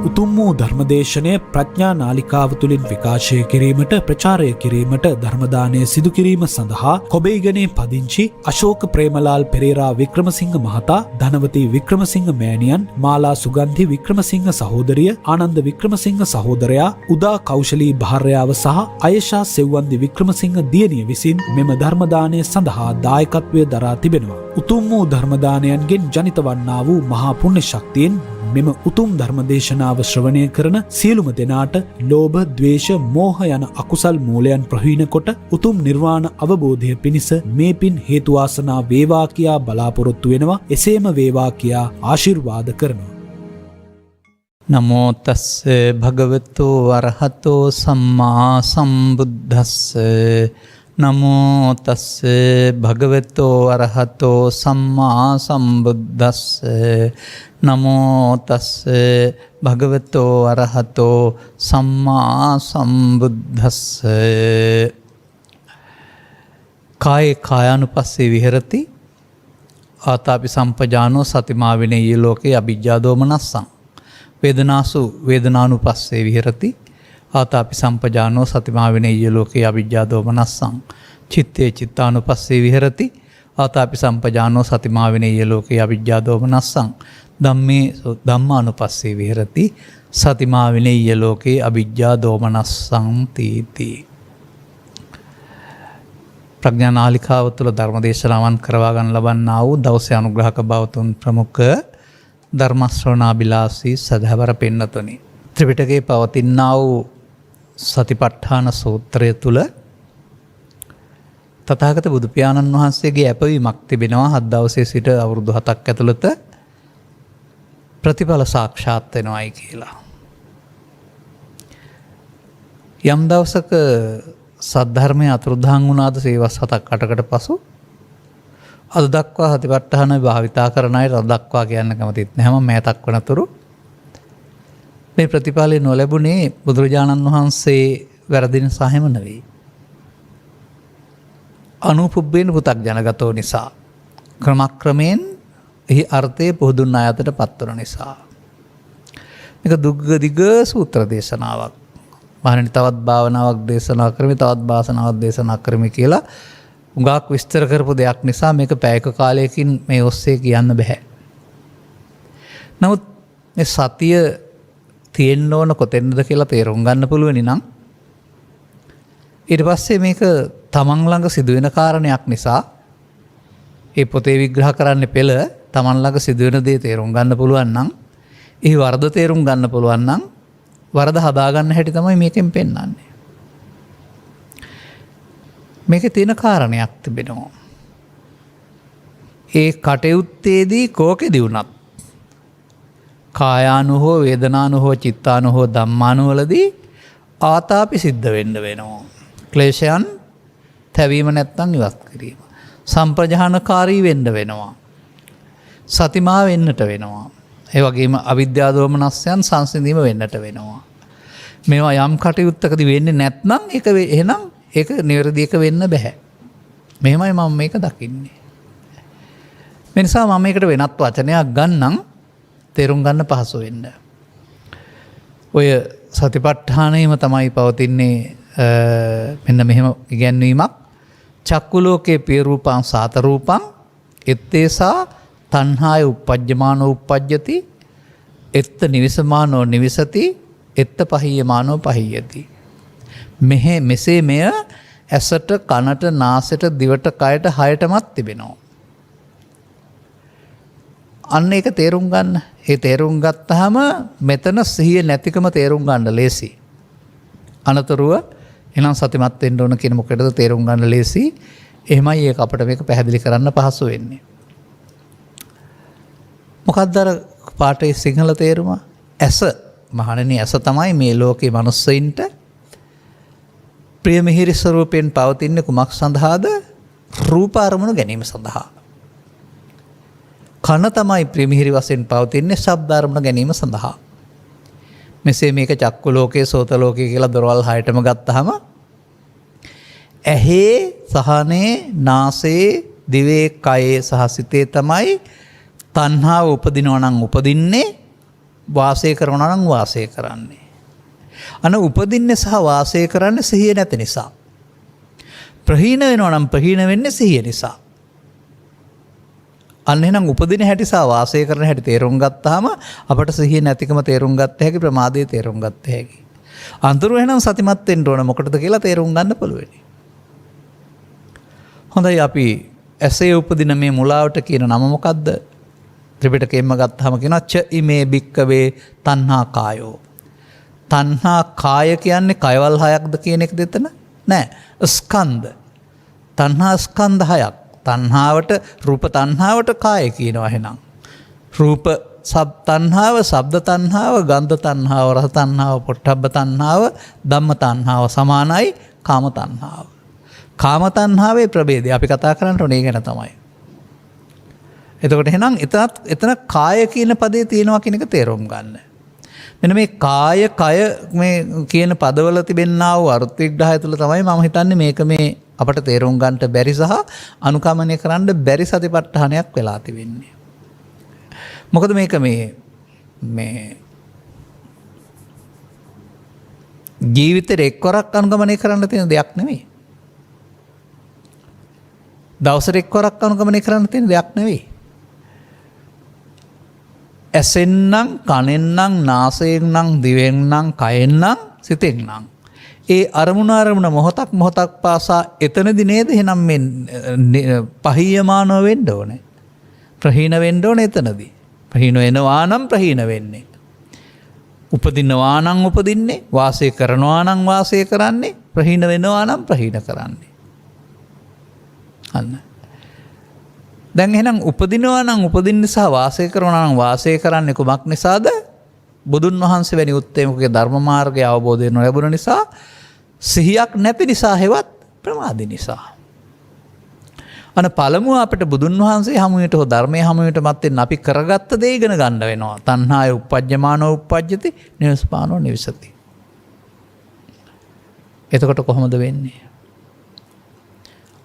උතුම් වූ ධර්මදේශනය ප්‍රඥා නාලිකාව තුළින් විකාශය කිරීමට ප්‍රචාරය කිරීමට ධර්මදානය සිදු කිරීම සඳහා කොබේගනේ පදිංචි අශෝක ප්‍රේමලාල් පෙරේරා වික්‍රමසිංහ මහතා, ධනවතී වික්‍රමසිංහ මෑණියන්, මාලා සුගන්ධි වික්‍රමසිංහ සහෝදරිය, ආනන්ද වික්‍රමසිංහ සහෝදරයා, උදා කෞශලී භාර්යාව සහ අයෂා සෙව්වන්දි වික්‍රමසිංහ දියණිය විසින් මෙම ධර්මදානය සඳහා දායකත්වය දරා තිබෙනවා. උතුම් වූ ධර්මදානයන්ගෙන් ජනිත වන්නා වූ මහා පුණ්‍ය ශක්තියෙන් මෙම උතුම් ධර්මදේශනාව ශ්‍රවණය කරන සියලුම දෙනාට ලෝභ, ද්වේෂ, මෝහ යන අකුසල් මූලයන් ප්‍රහීන කොට උතුම් නිර්වාණ අවබෝධය පිණිස මේ පින් හේතු වාසනා වේවා කියා බලාපොරොත්තු වෙනවා. එසේම වේවා කියා ආශිර්වාද කරනවා. නමෝ තස්ස භගවතු වරහතෝ සම්මා සම්බුද්දස්ස. නමෝ තස්ස භගවතු වරහතෝ සම්මා සම්බුද්දස්ස. නමෝ තස්ස භගවතු වරහතෝ සම්මා සම්බුද්දස්ස. කායේ කායානුපස්සේ විහෙරති ආතාපි සම්පජානෝ සතිමා විනේය ලෝකේ අවිජ්ජා දෝමනස්සං. වේදනාසු වේදනානුපස්සේ විහෙරති ආතාපි සම්පජානෝ සතිමා විනේය ලෝකේ අවිජ්ජා දෝමනස්සං. චිත්තේ චිත්තානුපස්සේ විහෙරති ආතාපි සම්පජානෝ සතිමා විනේය ලෝකේ අවිජ්ජා දෝමනස්සං. ධම්මේ ධම්මානුපස්සේ විහෙරති සතිමා විනේය ලෝකේ අවිජ්ජා දෝමනස්සං තීති. ප්‍රඥා නාලිකාව තුළ ධර්මදේශනාවන් කරවා ගන්න ලබන්නා වූ දවසේ අනුග්‍රහක බවතුන් ප්‍රමුඛ ධර්ම ශ්‍රවණාබිලාසී සදහවර පින්නතුනි, ත්‍රිපිටකයේ පවතිනා වූ සතිපට්ඨාන සූත්‍රය තුළ තථාගත බුදු පියාණන් වහන්සේගේ අපවීමක් තිබෙනවා. 7 දවසේ සිට අවුරුදු 7ක් ඇතුළත ප්‍රතිඵල සාක්ෂාත් වෙනවායි කියලා. යම් දවසක සද්ධර්මය අතුරුදහන් වුණාද සේවස් 7-8කට පසු අද දක්වා සතිපට්ඨාන භාවිතා කරන අය අද දක්වා කියන්න කැමතිත් නැහැ. මම මෑතක් වනතුරු මේ ප්‍රතිඵලය නොලැබුණේ බුදුරජාණන් වහන්සේ වැරදි නිසා හැම නෙවෙයි. අනුපුබ්බේන පෘථග්ජනගතෝ නිසා, ක්‍රමක්‍රමයෙන් එහි අර්ථය පුහුදුන් අයතට පත්වන නිසා. මේක දුග්ග දිග සූත්‍ර දේශනාවක්. මහණෙනි, තවත් භාවනාවක් දේශනා කරමි, තවත් භාසනාවක් දේශනා කරමි කියලා උගාක් විස්තර කරපු දෙයක් නිසා මේක පැයක කාලයකින් මේ ඔස්සේ කියන්න බෑ. නමුත් මේ සතිය තියෙන්න ඕන කොතෙන්ද කියලා තේරුම් ගන්න පුළුවනි නම් ඊට පස්සේ මේක තමන් ළඟ සිදුවෙන කාරණයක් නිසා ඒ පොතේ විග්‍රහ කරන්න පෙළ තමන් ළඟ සිදුවෙන දේ තේරුම් ගන්න පුළුවන් නම්, එහි වරද තේරුම් ගන්න පුළුවන් නම් වරද හදාගන්න හැටි තමයි මේකෙන් පෙන්වන්නේ. මේකේ තියෙන කාරණයක් තිබෙනවා. ඒ කටයුත්තේදී කෝකෙදි වුණත් කායානු හෝ වේදනානු හෝ චිත්තානු හෝ ධම්මානු වලදී ආතාපි සිද්ධ වෙන්න වෙනවා. ක්ලේශයන් තැවීම නැත්තම් ඉවත් කිරීම. සම්ප්‍රජානකාරී වෙන්න වෙනවා. සතිමා වෙන්නට වෙනවා. ඒ වගේම අවිද්‍යා දෝමනස්යන් සංසිඳීම වෙන්නට වෙනවා. මේවා යම් කටයුත්තකදී වෙන්නේ නැත්නම් එහෙනම් ඒක නිවැරදි එක වෙන්න බෑ. මෙහෙමයි මම මේක දකින්නේ. මේ නිසා මම මේකට වෙනත් වචනයක් ගන්නම් තේරුම් ගන්න පහසු වෙන්න. ඔය සතිපට්ඨානයම තමයි පවතින්නේ මෙන්න මෙහෙම ඉගැන්වීමක්. චක්කු ලෝකේ පිය රූපං සාත රූපං එත්තේසා තණ්හාය uppajjamaano uppajjati එත්ත නිවිසමානෝ නිවිසති එත්ත පහියමානෝ පහියති. මෙසේ මෙය ඇසට, කනට, නාසයට, දිවට, කයට, හයටමත් තිබෙනවා. අන්න ඒක තේරුම් ගන්න. ඒ තේරුම් ගත්තාම මෙතන සිහිය නැතිකම තේරුම් ගන්න ලේසි. අනතුරුව එනම් සතිමත් වෙන්න ඕන කියන මොකටද තේරුම් ගන්න ලේසි. එහෙමයි ඒක අපිට මේක පැහැදිලි කරන්න පහසු වෙන්නේ. මොකක්ද අර පාඨයේ සිංහල තේරුම? ඇස. මහණෙනි, ඇස තමයි මේ ලෝකේ මිනිස්සුන්ට ප්‍රිය මිහිරි ස්වරූපයෙන් පවතින්නේ කුමක් සඳහාද? රූප අරමුණු ගැනීම සඳහා. කන තමයි ප්‍රිය මිහිරි වශයෙන් පවතින්නේ ශබ්ද අරමුණු ගැනීම සඳහා. මෙසේ මේක චක්කු ලෝකයේ, සෝත ලෝකයේ කියලා දොරවල් හයටම ගත්තාම ඇහි, සහනේ, නාසයේ, දිවේ, කයේ සහ සිතේ තමයි තණ්හාව උපදිනවා නම් උපදින්නේ වාසය කරනවා නම් වාසය කරන්නේ. අන උපදින්නේ සහ වාසය කරන්නේ සිහිය නැති නිසා. ප්‍රහීන වෙනවා නම් ප්‍රහීන වෙන්නේ සිහිය නිසා. අන්න එහෙනම් උපදින හැටි සහ වාසය කරන හැටි තේරුම් ගත්තාම අපට සිහිය නැතිකම තේරුම් ගත්ත හැකි, ප්‍රමාදයේ තේරුම් ගත්ත හැකි. අන්තරු එහෙනම් සතිමත් වෙන්න ඕන මොකටද කියලා තේරුම් ගන්න පුළුවන්. හොඳයි අපි ඇසේ උපදින මේ මුලාවට කියන නම මොකද්ද? ත්‍රිපිටකයෙන්ම ගත්තාම කියනවා ච ඉමේ භික්කවේ තණ්හා කායෝ. තණ්හා කාය කියන්නේ කයවල් හයක්ද කියන එක දෙතන නෑ. ස්කන්ධ. තණ්හා ස්කන්ධ හයක්. තණ්හාවට රූප තණ්හාවට කාය කියනවා එහෙනම්. රූප තණ්හාව, ශබ්ද තණ්හාව, ගන්ධ තණ්හාව, රස තණ්හාව, පොට්ටබ්බ තණ්හාව, ධම්ම තණ්හාව සමානයි කාම තණ්හාව. කාම තණ්හාවේ ප්‍රභේදය අපි කතා කරන්න ඕනේ ගැන තමයි. එතකොට එහෙනම් එතන කාය කියන පදේ තියෙනවා කියන එක තේරුම් ගන්න. මෙන්න මේ කාය කය මේ කියන පදවල තිබෙනා වූ අර්ථ විග්‍රහය තුළ තමයි මම හිතන්නේ මේක මේ අපට තේරුම් ගන්නට බැරි සහ අනුකමනය කරන්න බැරි සතිපට්ඨානයක් වෙලා තිබෙන්නේ. මොකද මේක මේ ජීවිතේ එක්වරක් අනුගමනය කරන්න තියෙන දෙයක් නෙවෙයි. දවසට එක්වරක් අනුගමනය කරන්න තියෙන දෙයක් නෙවෙයි. ඇසෙන්නම්, කනෙන්නම්, නාසයෙන්නම්, දිවෙන්නම්, කයෙන්නම්, සිතෙන්නම්. ඒ අරමුණ මොහොතක් පාසා එතනදි නේද එහෙනම් මේ පහීයමානව වෙන්න ඕනේ. ප්‍රහීන වෙන්න ඕනේ එතනදී. ප්‍රහීන වෙනවා නම් ප්‍රහීන වෙන්නේ. උපදිනවා නම් උපදින්නේ, වාසය කරනවා නම් වාසය කරන්නේ, ප්‍රහීන වෙනවා නම් ප්‍රහීන කරන්නේ. අන්න. දැන් එහෙනම් උපදිනවා නම් උපදින්න සහ වාසය කරනවා නම් වාසය කරන්නේ කුමක් නිසාද? බුදුන් වහන්සේ වැනි උත්තමකගේ ධර්ම මාර්ගය අවබෝධ වෙන ලැබුණ නිසා, සිහියක් නැති නිසා, හෙවත් ප්‍රමාද නිසා. අන පළමුව අපිට බුදුන් වහන්සේ හමුවට හෝ ධර්මයේ හමුවට මත් වෙන්න අපි කරගත්ත දේ ඉගෙන ගන්න වෙනවා. තණ්හාය උප්පජ්ජමානෝ උප්පජ්ජති, නිවස්පානෝ නිවසති. එතකොට කොහොමද වෙන්නේ?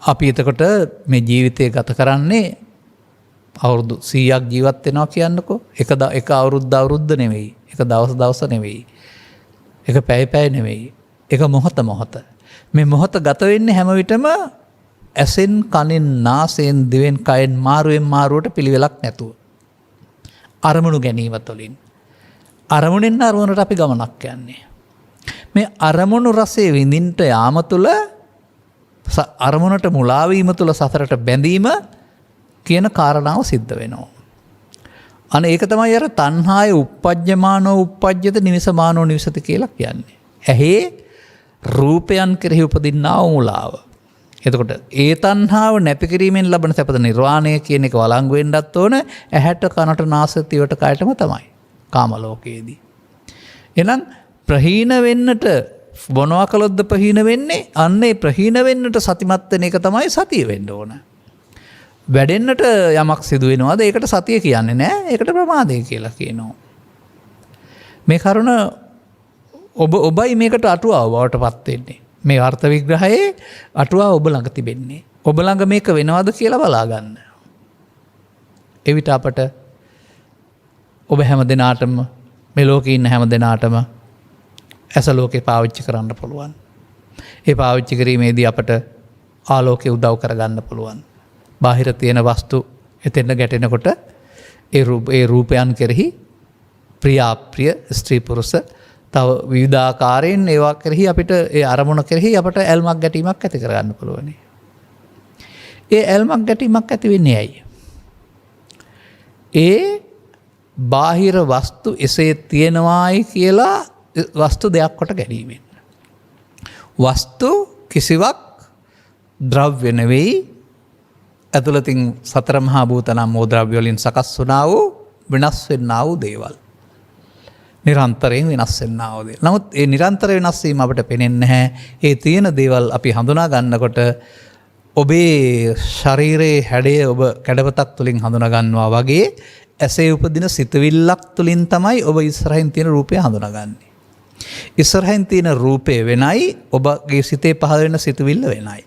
අපි එතකොට මේ ජීවිතය ගත කරන්නේ අවුරුදු 100ක් ජීවත් වෙනවා කියන්නකෝ. එක අවුරුද්ද නෙවෙයි. එක දවස නෙවෙයි. එක පැය නෙවෙයි. එක මොහොත. මේ මොහොත ගත වෙන්නේ හැම විටම ඇසෙන්, කනෙන්, නාසයෙන්, දිවෙන්, කයෙන් මාරුවෙන් මාරුවට පිළිවෙලක් නැතුව. අරමුණු ගැනීම තුළින්. අරමුණෙන් අරමුණට අපි ගමනක් යන්නේ. මේ අරමුණු රසයේ විඳින්නට යාම තුළ අරමුණට මුලාවීම තුළ සසරට බැඳීම කියන කාරණාව සිද්ධ වෙනවා. අනේ ඒක තමයි අර තණ්හාය උප්පජ්ජමානෝ උප්පජ්ජත නිවසමානෝ නිවසති කියලා කියන්නේ. ඇහි රූපයන් කෙරෙහි උපදින්නා වූ මුලාව. එතකොට ඒ තණ්හාව නැති කිරීමෙන් ලබන සැපත නිර්වාණය කියන එක වළංගු වෙන්නත් ඕන ඇහැට, කනට, නාසයට, දිවට, කයටම තමයි. කාම ලෝකයේදී. එහෙනම් ප්‍රහීන වෙන්නට මොනවා කළොත්ද ප්‍රහීන වෙන්නේ? අන්නේ ප්‍රහීන වෙන්නට සතිමත් වෙන එක තමයි සතිය වෙන්න ඕන. වැඩෙන්නට යමක් සිදු වෙනවාද? ඒකට සතිය කියන්නේ නෑ. ඒකට ප්‍රමාදය කියලා කියනවා. මේ කරුණ ඔබයි මේකට අටුවාව බවට පත් වෙන්නේ. මේ අර්ථ විග්‍රහයේ අටුවාව ඔබ ළඟ තිබෙන්නේ. ඔබ ළඟ මේක වෙනවද කියලා බලා ගන්න. එවිට අපට ඔබ හැම දිනාටම මේ ලෝකේ ඉන්න හැම දිනාටම ඇස ලෝකේ පාවිච්චි කරන්න පුළුවන්. ඒ පාවිච්චි කිරීමේදී අපට ආලෝකය උදව් කරගන්න පුළුවන්. බාහිර තියෙන වස්තු එතෙන්න ගැටෙනකොට ඒ රූපයන් කෙරෙහි ප්‍රියාප්‍රිය ස්ත්‍රී පුරුෂ තව විවිධාකාරයෙන් ඒවා කෙරෙහි අපිට ඒ අරමුණ කෙරෙහි අපට ඇල්මක් ගැටීමක් ඇති කරගන්න පුළුවන්. ඒ ඇල්මක් ගැටීමක් ඇති වෙන්නේ ඇයි? ඒ බාහිර වස්තු එසේ තියෙනවායි කියලා වස්තු දෙයක් කොට ගැනීමෙන්. වස්තු කිසිවක් ද්‍රව්‍ය නෙවෙයි. ඇතුළතින් සතර මහා භූත නම් මෝද්‍රව්‍ය වලින් සකස් වුණා වූ වෙනස් වෙන්නා වූ දේවල්. නිරන්තරයෙන් වෙනස් වෙන්නා වූ දේවල්. නමුත් ඒ නිරන්තර වෙනස් වීම අපිට පේන්නේ නැහැ. ඒ තියෙන දේවල් අපි හඳුනා ගන්නකොට ඔබේ ශරීරයේ හැඩය ඔබ කැඩපතක් තුලින් හඳුනා ගන්නවා වගේ ඇසේ උපදින සිතවිල්ලක් තුලින් තමයි ඔබ ඉස්සරහින් තියෙන රූපය හඳුනාගන්නේ. ඉස්සරහින් තියෙන රූපය වෙනයි, ඔබගේ සිතේ පහළ වෙන සිතවිල්ල වෙනයි.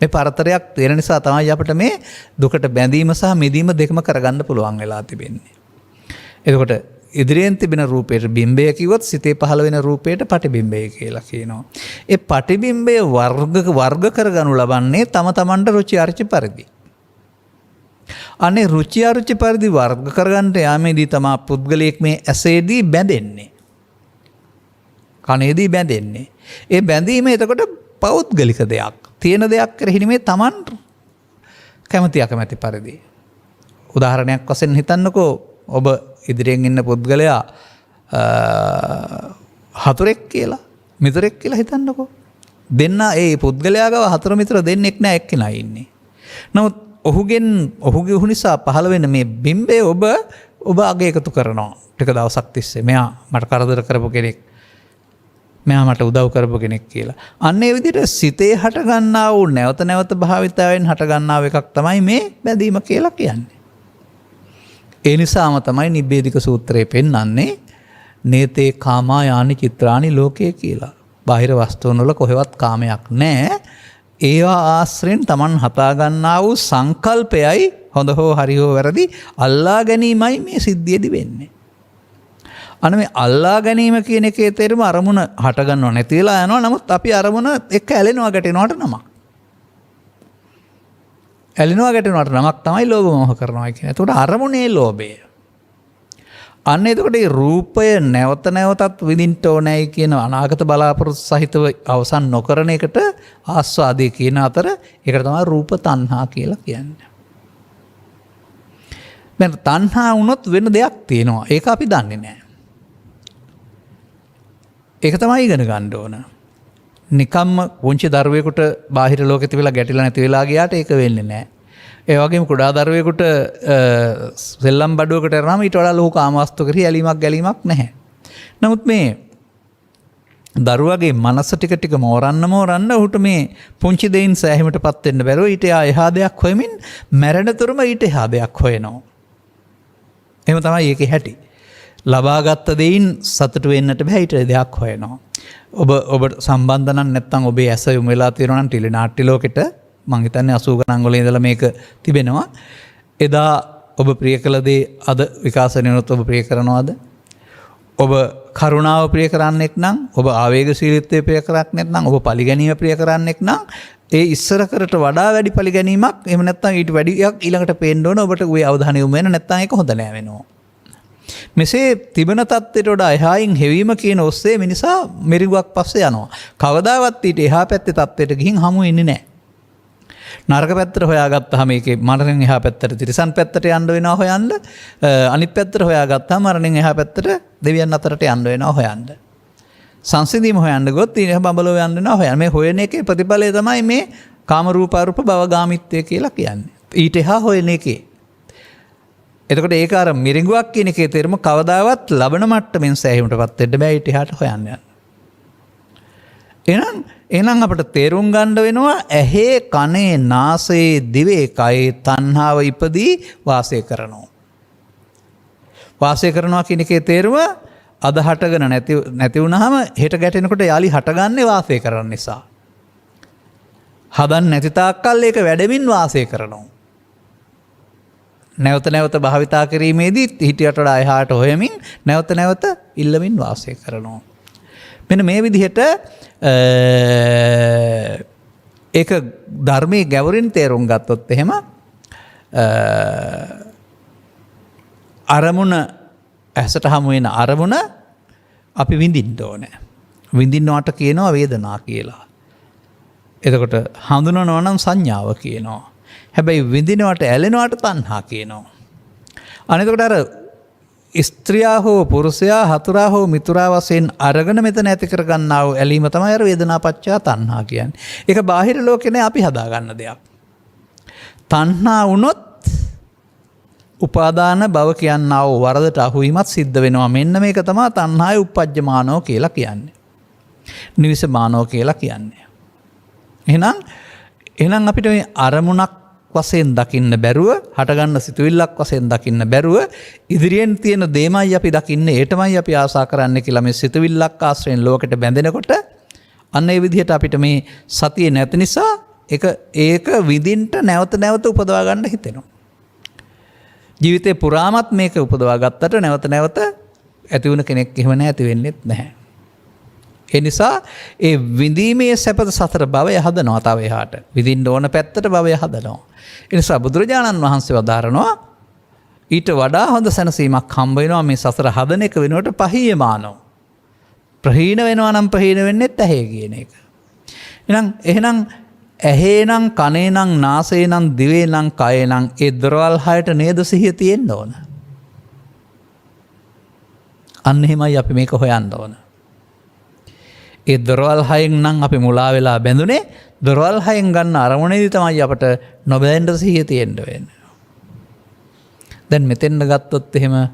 මේ පරතරයක් තියෙන නිසා තමයි අපිට මේ දුකට බැඳීම සහ මිදීම දෙකම කරගන්න පුළුවන් වෙලා තිබෙන්නේ. එතකොට ඉදිරියෙන් තිබෙන රූපයට බිම්බය කිව්වොත් සිතේ පහළ වෙන රූපයට පටිබිම්බය කියලා කියනවා. ඒ පටිබිම්බය වර්ග කරගනු ලබන්නේ තම තමන්ට රුචි අරුචි පරිදි. අනේ රුචි අරුචි පරිදි වර්ග කරගන්නට යාමේදී තමා පුද්ගලයෙක් මේ ඇසේදී බැඳෙන්නේ. කනේදී බැඳෙන්නේ. ඒ බැඳීම එතකොට පෞද්ගලික දෙයක්. තියෙන දෙයක් කෙරෙහි නෙමෙයි තමන් කැමති අකමැති පරිදි. උදාහරණයක් වශයෙන් හිතන්නකෝ ඔබ ඉදිරියෙන් ඉන්න පුද්ගලයා හතුරෙක් කියලා මිතුරෙක් කියලා හිතන්නකෝ. දෙන්න ඒ පුද්ගලයා ගාව හතුරු මිතුර දෙන්නෙක් නෑ එක්කෙනා ඉන්නේ. නමුත් ඔහුගේ ඔහු නිසා පහළ වෙන මේ බිම්බය ඔබ අග එකතු කරනවා. ටික දවසක් තිස්සේ මෙයා මට කරදර කරපු කෙනෙක්. මෙයා මට උදව් කරපු කෙනෙක් කියලා. අන්න ඒ විදිහට සිතේ හට ගන්නා වූ නැවත නැවත භාවිතාවෙන් හට ගන්නා එකක් තමයි මේ බැඳීම කියලා කියන්නේ. ඒ නිසාම තමයි නිබ්බේධික සූත්‍රයේ පෙන්වන්නේ නේතේ කාමා යානි චිත්‍රානි ලෝකේ කියලා. බාහිර වස්තුන් වල කොහෙවත් කාමයක් නැහැ. ඒවා ආශ්‍රයෙන් Taman හතා ගන්නා වූ සංකල්පයයි හොඳ හෝ හරි හෝ වැරදි අල්ලා ගැනීමයි මේ සිද්ධියේදී වෙන්නේ. අන්න මේ අල්ලා ගැනීම කියන එකේ තේරුම අරමුණ හට ගන්නව නැති වෙලා යනවා. නමුත් අපි අරමුණ එක්ක ඇලෙනවා ගැටෙනවට නමක්. ඇලෙනවා ගැටෙනවට නමක් තමයි ලෝභ මොහ කරනවා කියන්නේ. එතකොට අරමුණේ ලෝභය. අන්න එතකොට මේ රූපය නැවත නැවතත් විඳින්න ඕනෑයි කියන අනාගත බලාපොරොත්තු සහිතව අවසන් නොකරන එකට ආස්වාදයේ කියන අතර ඒකට තමයි රූප තණ්හා කියලා කියන්නේ. දැන් තණ්හා වුණොත් වෙන දෙයක් තියෙනවා. ඒක අපි දන්නේ නැහැ. ඒක තමයි ඉගෙන ගන්න ඕන. නිකම්ම පුංචි දරුවෙකුට බාහිර ලෝකෙ තිබිලා ගැටිලා නැති වෙලා ගියාට ඒක වෙන්නේ නැහැ. ඒ වගේම කුඩා දරුවෙකුට සෙල්ලම් බඩුවකට යනවාම ඊට වඩා ලොකු කාමවස්තු කරේ ඇලීමක් ගැලීමක් නැහැ. නමුත් මේ දරුවගේ මනස ටික ටික මෝරන්න ඔහුට මේ පුංචි දෙයින් සෑහීමටපත් වෙන්න බැරුව ඊට එහා දෙයක් හොයමින් මැරෙන තුරුම ඊට එහා දෙයක් හොයනවා. එහෙම තමයි ඒකේ හැටි. ලබාගත් දෙයින් සතුට වෙන්නට බෑ ඊට දෙයක් හොයනවා. ඔබ සම්බන්ධ නම් නැත්නම් ඔබේ ඇස යොමු වෙලා තියෙනවා නම් ටෙලි නාට්‍ය ලෝකෙට මං හිතන්නේ 80 ගණන් වල ඉඳලා මේක තිබෙනවා. එදා ඔබ ප්‍රිය කළ දේ අද විකාශනය වුණොත් ඔබ ප්‍රිය කරනවද? ඔබ කරුණාව ප්‍රිය කරන්නෙක් නම්, ඔබ ආවේගශීලීත්වය ප්‍රිය කරන්නෙක් නම්, ඔබ පරිගැනීම ප්‍රිය කරන්නෙක් නම් ඒ ඉස්සර කරට වඩා වැඩි පරිගැනීමක් එහෙම නැත්නම් ඊට වැඩියක් ඊළඟට පේන්න ඕන ඔබට ඔය අවධානය යොමු වෙන නැත්නම් ඒක හොඳ නෑ වෙනවා. මෙසේ තිබෙන තත්ත්වයට වඩා එහායින් හෙවීම කියන ඔස්සේ මිනිසා මෙරිගුවක් පස්සේ යනවා. කවදාවත් ඊට එහා පැත්තේ තත්ත්වයට ගිහින් හමු වෙන්නේ නැහැ. නරක පැත්තට හොයාගත්තාම මේකේ මරණයෙන් එහා පැත්තට තිරිසන් පැත්තට යන්න වෙනවා හොයන්න. අනිත් පැත්තට හොයාගත්තාම මරණයෙන් එහා පැත්තට දෙවියන් අතරට යන්න වෙනවා හොයන්න. සංසිඳීම හොයන්න ගොත් ඊට බඹලෝ යන්න වෙනවා හොයන්න. මේ හොයන එකේ ප්‍රතිඵලය තමයි මේ කාම රූප අරූප භවගාමීත්වය කියලා කියන්නේ. ඊට එහා හොයන එකේ එතකොට ඒක අර මිරිඟුවක් කියන එකේ තේරුම කවදාවත් ලබන මට්ටමින් සෑහීමටපත් වෙන්න බෑ ඊට එහාට හොයන්න යන්න. එහෙනම් අපිට තේරුම් ගන්න වෙනවා ඇහි කනේ නාසයේ දිවේ කයේ තණ්හාව ඉපදී වාසය කරනවා. වාසය කරනවා කියන එකේ තේරුම අද හටගෙන නැති වුනහම හෙට ගැටෙනකොට යාලි හටගන්නේ වාසය කරන නිසා. හදන්න නැති තාක්කල් ඒක වැඩමින් වාසය කරනවා. නැවත නැවත භාවිතා කිරීමේදී හිටියට වඩා එහාට හොයමින් නැවත නැවත ඉල්ලමින් වාසය කරනවා. මෙන්න මේ විදිහට ඒක ධර්මයේ ගැවරින් තේරුම් ගත්තොත් එහෙම අරමුණ ඇසට හමු වෙන අරමුණ අපි විඳින්න ඕනේ. විඳින්නවට කියනවා වේදනා කියලා. එතකොට හඳුනනවා නම් සංඥාව කියනවා. හැබැයි විඳිනවට ඇලෙනවට තණ්හා කියනවා. අනිතකොට අර ස්ත්‍රියා හෝ පුරුෂයා හතුරා හෝ මිතුරා වශයෙන් අරගෙන මෙතන ඇති කරගන්නා වූ ඇලීම තමයි අර වේදනාපච්චය තණ්හා කියන්නේ. ඒක බාහිර ලෝකේ නෑ අපි හදාගන්න දෙයක්. තණ්හා වුණොත් උපාදාන භව කියනා වූ වරදට අහුවීමත් සිද්ධ වෙනවා. මෙන්න මේක තමයි තණ්හාවේ උප්පජ්ජමානෝ කියලා කියන්නේ. නිවිසමානෝ කියලා කියන්නේ. එහෙනම් අපිට මේ අරමුණක් වශයෙන් දකින්න බැරුව හටගන්න සිතුවිල්ලක් වශයෙන් දකින්න බැරුව ඉදිරියෙන් තියෙන දේමයි අපි දකින්නේ ඒටමයි අපි ආසා කරන්නේ කියලා මේ සිතුවිල්ලක් ආශ්‍රයෙන් ලෝකෙට බැඳෙනකොට අන්න ඒ විදිහට අපිට මේ සතිය නැති නිසා ඒක විඳින්න නැවත නැවත උපදවා ගන්න හිතෙනවා. ජීවිතේ පුරාමත් මේක උපදවා ගත්තට නැවත නැවත ඇති වුණ කෙනෙක් එහෙම නැති වෙන්නෙත් නැහැ. ඒ නිසා ඒ විඳීමේ සැපත සතර භවය හදනවා තව එහාට. විඳින්න ඕන පැත්තට භවය හදනවා. ඒ නිසා බුදුරජාණන් වහන්සේ වදාරනවා ඊට වඩා හොඳ සැනසීමක් හම්බ වෙනවා මේ සසර හදන එක වෙනුවට පහීයමානෝ. ප්‍රහීන වෙනවා නම් ප්‍රහීන වෙන්නෙත් ඇහි කියන එක. එහෙනම් ඇහේ නම් කනේ නම් නාසයේ නම් දිවේ නම් කයේ නම් ඒ දොරවල් හයට නේද සිහිය තියෙන්න ඕන. අන්න එහෙමයි අපි මේක හොයන්න ඕන. ඒ දොරවල් හයෙන් නම් අපි මුලා වෙලා බැඳුනේ දොරවල් හයෙන් ගන්න අරමුණේදී තමයි අපට නොබැඳෙන්න සිහිය තියෙන්න වෙන්නේ. දැන් මෙතෙන්ද ගත්තොත් එහෙම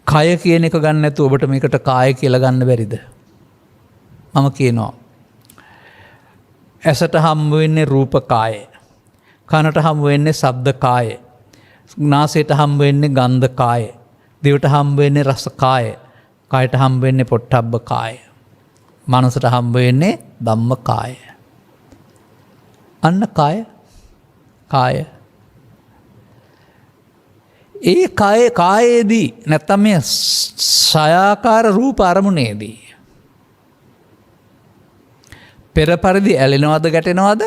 කය කියන එක ගන්න නැතුව ඔබට මේකට කාය කියලා ගන්න බැරිද? මම කියනවා ඇසට හම්බ වෙන්නේ රූප කාය. කනට හම්බ වෙන්නේ ශබ්ද කාය. නාසයට හම්බ වෙන්නේ ගන්ධ කාය. දිවට හම්බ වෙන්නේ රස කාය. කයට හම්බ වෙන්නේ පොට්ටබ්බ කාය. මනසට හම්බ වෙන්නේ ධම්ම කාය. අන්න කාය. ඒ කායේදී නැත්තම් මේ සයාකාර රූප අරමුණේදී පෙර පරිදි ඇලෙනවද ගැටෙනවද?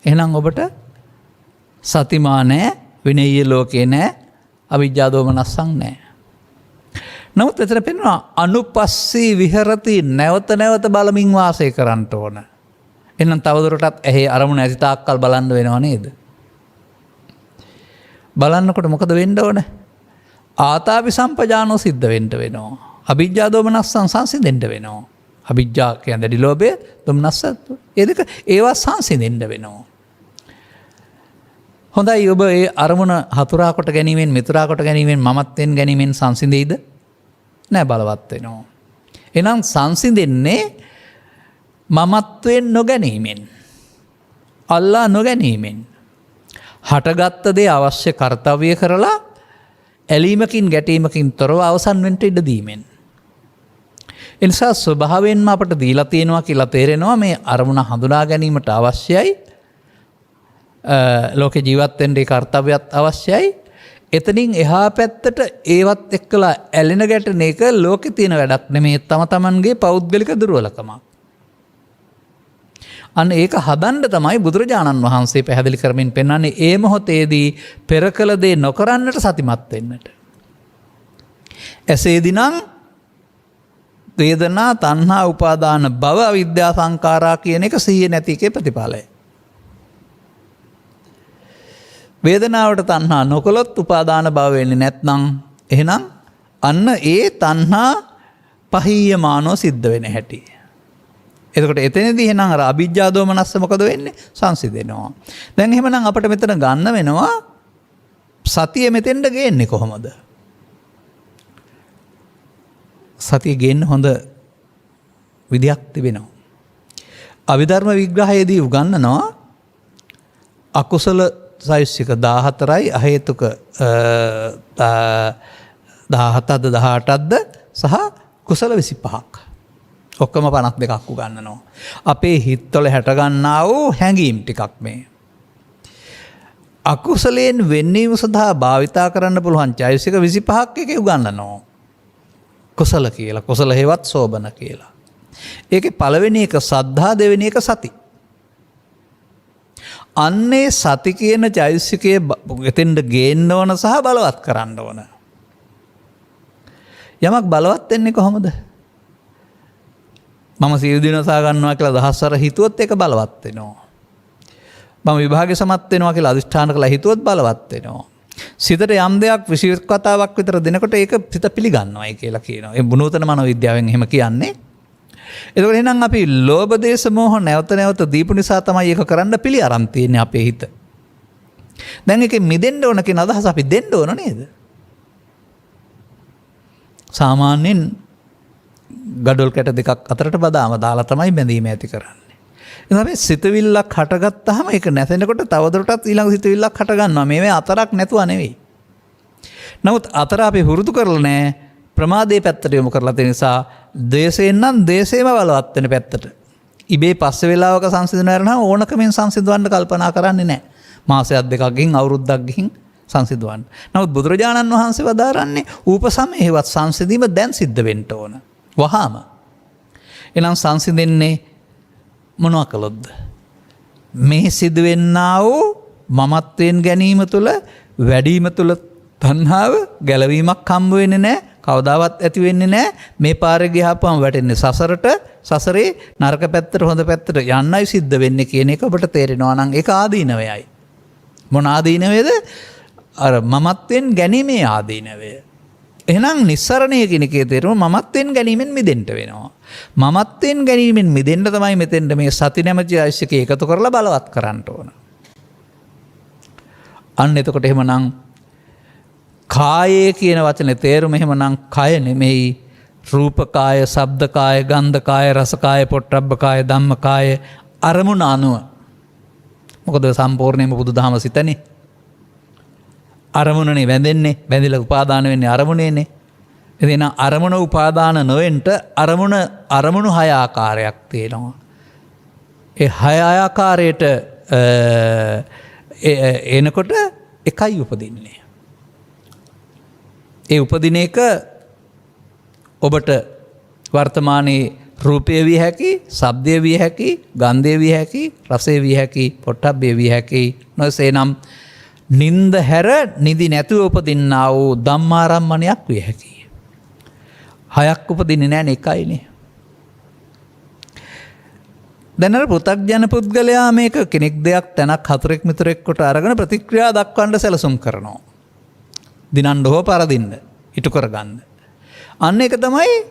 එහෙනම් ඔබට සතිමා නැහැ, විනය්‍ය ලෝකේ නැහැ, අවිජ්ජා දෝමනස්සං නැහැ. නමුත් එතන පෙන්වනවා අනුපස්සී විහෙරති නැවත නැවත බලමින් වාසය කරන්න ඕන. එහෙනම් තවදුරටත් ඇහි අරමුණ ඇති තාක්කල් බලන්න වෙනව නේද? බලන්නකොට මොකද වෙන්න ඕන? ආතාපි සම්පජානෝ සිද්ධ වෙන්න වෙනවා. අවිජ්ජා දෝමනස්සං සංසිඳෙන්න වෙනවා. අවිජ්ජා කියන්නේ දැඩි ලෝභය, දොම්නස්ස ඒ දෙක ඒවා සංසිඳෙන්න වෙනවා. හොඳයි ඔබ ඒ අරමුණ හතුරා කොට ගැනීමෙන් මිතුරා කොට ගැනීමෙන් මමත්වෙන් ගැනීමෙන් සංසිඳෙයිද? නෑ, බලවත් වෙනවා. එහෙනම් සංසිඳෙන්නේ මමත්වෙන් නොගැනීමෙන්, අල්ලා නොගැනීමෙන්. හටගත්ත දේ අවශ්‍ය කර්තව්‍ය කරලා ඇලීමකින් ගැටීමකින් තොරව අවසන් වෙන්න ඉඩ දීමෙන්. එනිසා ස්වභාවයෙන්ම අපට දීලා තියෙනවා කියලා තේරෙනවා මේ අරමුණ හඳුනා ගැනීමට අවශ්‍යයි. ලෝකේ ජීවත් වෙන්න ඒ කර්තව්‍යයත් අවශ්‍යයි. එතනින් එහා පැත්තට ඒවත් එක්කලා ඇලෙන ගැටෙන එක ලෝකේ තියෙන වැඩක් නෙමෙයි, තම තමන්ගේ පෞද්ගලික දුර්වලකමක්. අන්න ඒක හදන්න තමයි බුදුරජාණන් වහන්සේ පැහැදිලි කරමින් පෙන්වන්නේ ඒ මොහොතේදී පෙර කළ දේ නොකරන්නට සතිමත් වෙන්නට. එසේදීනම් වේදනා තණ්හා උපාදාන භව අවිද්‍යා සංඛාරා කියන එක සිහිය නැති එකේ ප්‍රතිඵලය. වේදනාවට තණ්හා නොකළොත් උපාදාන භව වෙන්නේ නැත්නම් එහෙනම් අන්න ඒ තණ්හා පහීයමානෝ සිද්ධ වෙන හැටි. එතකොට එතනදී එහෙනම් අර අවිජ්ජා දෝමනස්ස මොකද වෙන්නේ? සංසිඳෙනවා. දැන් එහෙමනම් අපිට මෙතන ගන්න වෙනවා සතිය මෙතෙන්ට ගේන්නේ කොහොමද? සතිය ගේන්න හොඳ විදියක් තිබෙනවා. අභිධර්ම විග්‍රහයේදී උගන්වනවා අකුසල සයිසික 14යි අහේතුක 17ද 18ද සහ කුසල 25ක්. ඔක්කොම 52ක් උගන්වනවා. අපේ හිතවල හැට ගන්නා වූ හැඟීම් ටිකක් මේ. අකුසලයෙන් වෙන්වීම සඳහා භාවිතා කරන්න පුළුවන් චෛතසික 25ක් එකේ උගන්වනවා. කුසල කියලා, කුසල හේවත් සෝබන කියලා. ඒකේ පළවෙනි එක සද්ධා, දෙවෙනි එක සති. අන්නේ සති කියන චෛතසිකයේ එතෙන්ද ගේන්න ඕන සහ බලවත් කරන්න ඕන. යමක් බලවත් වෙන්නේ කොහොමද? මම සියලු දිනසා ගන්නවා කියලා දහස්වර හිතුවොත් ඒක බලවත් වෙනවා. මම විභාගේ සමත් වෙනවා කියලා අදිෂ්ඨාන කළා හිතුවොත් බලවත් වෙනවා. සිතට යම් දෙයක් 21 කතාවක් විතර දෙනකොට ඒක සිත පිළිගන්නවායි කියලා කියනවා. ඒ බුනූතන මනෝවිද්‍යාවෙන් එහෙම කියන්නේ. එතකොට එහෙනම් අපි ලෝභ දේශ මොහ නැවත නැවත දීපු නිසා තමයි ඒක කරන්න පිළි අරන් තියෙන්නේ අපේ හිත. දැන් ඒකෙ මිදෙන්න ඕන කියන අදහස අපි දෙන්න ඕන නේද? සාමාන්‍යයෙන් ගඩොල් කැට දෙකක් අතරට බදාම දාලා තමයි බැඳීම ඇති කරන්නේ. එතන අපි සිතවිල්ලක් හටගත්තාම ඒක නැසෙනකොට තවදුරටත් ඊළඟ සිතවිල්ලක් හට ගන්නවා. මේවේ අතරක් නැතුව නෙවෙයි. නමුත් අතර අපි හුරුදු කරලා නැහැ. ප්‍රමාදයේ පැත්තට යොමු කරලා තියෙන නිසා දේශයෙන් නම් දේශේම බලවත් වෙන පැත්තට. ඉබේ පස්සේ වෙලාවක සංසිඳන වෙනවා ඕනකමින් සංසිඳවන්න කල්පනා කරන්නේ නැහැ. මාසයක් දෙකක් ගිහින් අවුරුද්දක් ගිහින් සංසිඳවන්න. නමුත් බුදුරජාණන් වහන්සේ වදාරන්නේ උපසමයේවත් සංසිඳීම දැන් සිද්ධ වෙන්න ඕන. වහාම. එනම් සංසිඳෙන්නේ මොනවා කළොත්ද? මේ සිදුවෙන්නා වූ මමත්වයෙන් ගැනීම තුළ වැඩීම තුළ තණ්හාව ගැලවීමක් හම්බ වෙන්නේ නැහැ. කවදාවත් ඇති වෙන්නේ නැහැ. මේ පාරේ ගියාපුවම වැටෙන්නේ සසරට. සසරේ නරක පැත්තට හොඳ පැත්තට යන්නයි සිද්ධ වෙන්නේ කියන එක ඔබට තේරෙනවා නම් ඒක ආදීනවයයි. මොන ආදීනවේද? අර මමත්වෙන් ගැනීමේ ආදීනවය. එහෙනම් නිස්සරණය කියන එකේ තේරුම මමත්වෙන් ගැනීමෙන් මිදෙන්න වෙනවා. මමත්වෙන් ගැනීමෙන් මිදෙන්න තමයි මෙතෙන්ට මේ සති නැමැති ආශ්‍යකේ එකතු කරලා බලවත් කරන්න ඕන. අන්න එතකොට එහෙමනම් කායේ කියන වචනේ තේරුම එහෙමනම් කය නෙමෙයි රූපකාය, ශබ්දකාය, ගන්ධකාය, රසකාය, පොට්ටබ්බකාය, ධම්මකාය අරමුණ අනුව. මොකද සම්පූර්ණයෙන්ම බුදුදහම සිතනේ. අරමුණනේ වැඳෙන්නේ, වැඳිලා උපාදාන වෙන්නේ අරමුණේනේ. එදින අරමුණ උපාදාන නොවෙන්න අරමුණු 6 ආකාරයක් තියෙනවා. ඒ 6 ආකාරයට එනකොට එකයි උපදින්නේ. ඒ උපදින එක ඔබට වර්තමානයේ රූපය විය හැකි, ශබ්දය විය හැකි, ගන්ධය විය හැකි, රසය විය හැකි, පොට්ටබ්බය විය හැකි. නොසේනම් නින්ද හැර නිදි නැතුව උපදින්නා වූ ධම්මාරම්මණයක් විය හැකි. 6ක් උපදින්නේ නැහැ නේ, එකයිනේ. දැන් අර පෘථග්ජන පුද්ගලයා මේක කෙනෙක් දෙයක් තැනක් හතුරෙක් මිතුරෙක් කොට අරගෙන ප්‍රතික්‍රියා දක්වන්න සැලසුම් කරනවා. දිනන්න හෝ පරදින්න, ඉටු කරගන්න. අන්න එක තමයි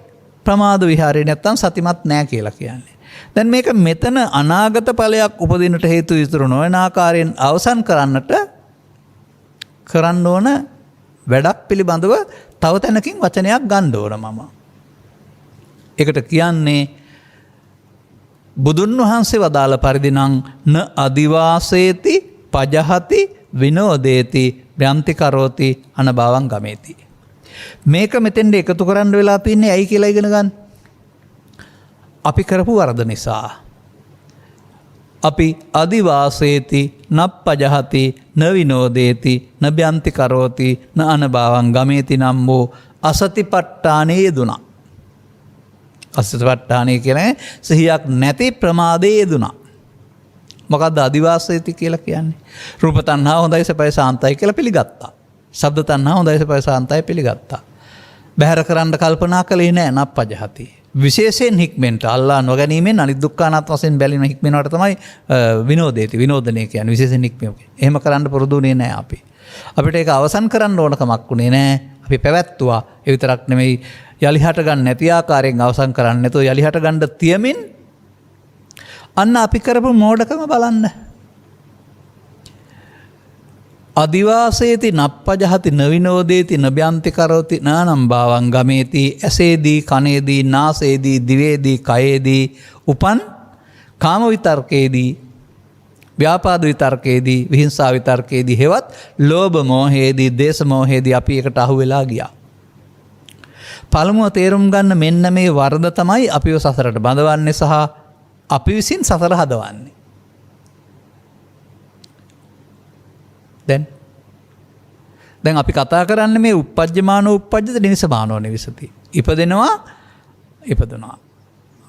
ප්‍රමාද විහාරය නැත්තම් සතිමත් නෑ කියලා කියන්නේ. දැන් මේක මෙතන අනාගත ඵලයක් උපදින්නට හේතු ඉතුරු නොවන ආකාරයෙන් අවසන් කරන්නට කරන්න ඕන වැඩක් පිළිබඳව තව තැනකින් වචනයක් ගන්න ඕන මම. ඒකට කියන්නේ බුදුන් වහන්සේ වදාළ පරිදි නම් න අදිවාසේති පජහති විනෝදේති භ්‍රාන්ති කරෝති අනභවං ගමේති. මේක මෙතෙන්ට එකතු කරන්න වෙලා තින්නේ ඇයි කියලා ඉගෙන ගන්න. අපි කරපු වරද නිසා. අපි අදිවාසේති නප්පජහති න විනෝදේති න භ්‍රාන්ති කරෝති න අනභවං ගමේති නම් වූ අසතිපට්ඨානයේ යෙදුණා. අසතිපට්ඨානය කියන්නේ සිහියක් නැති ප්‍රමාදයේ යෙදුණා. මොකද්ද අදිවාසේති කියලා කියන්නේ? රූප තණ්හා හොඳයි සපයි සාන්තයි කියලා පිළිගත්තා. ශබ්ද තණ්හා හොඳයි සපයි සාන්තයි පිළිගත්තා. බැහැර කරන්න කල්පනා කළේ නෑ නප්පජහති. විශේෂයෙන් හික්මෙන්ට අල්ලා නොගැනීමෙන් අනිත් දුක්ඛානාත් වශයෙන් බැලින හික්මෙනවට තමයි විනෝදේති. විනෝදනය කියන්නේ විශේෂයෙන් හික්මීම. එහෙම කරන්න පුරුදුුනේ නෑ අපි. අපිට ඒක අවසන් කරන්න ඕන කමක් උනේ නෑ. අපි පැවැත්තුවා. ඒ විතරක් නෙමෙයි යලි හට ගන්න නැති ආකාරයෙන් අවසන් කරන්න නැතුව යලි හට ගන්න තියමින් අන්න අපි කරපු මෝඩකම බලන්න. අදිවාසේති නප්පජහති නවිනෝදේති නභ්‍යන්ති කරෝති නානම් භාවං ගමේති. ඇසේදී කනේදී නාසේදී දිවේදී කයේදී උපන් කාම විතර්කේදී ව්‍යාපාද විතර්කේදී විහිංසා විතර්කේදී හෙවත් ලෝභ මෝහයේදී දේශ මෝහයේදී අපි එකට අහු වෙලා ගියා. පළමුව තේරුම් ගන්න මෙන්න මේ වරද තමයි අපිව සසරට බඳවන්නේ සහ අපි විසින් සසර හදවන්නේ. දැන් අපි කතා කරන්නේ මේ උප්පජ්ජමානෝ උප්පජ්ජත නිසමානෝ නිවිසති. ඉපදුනා.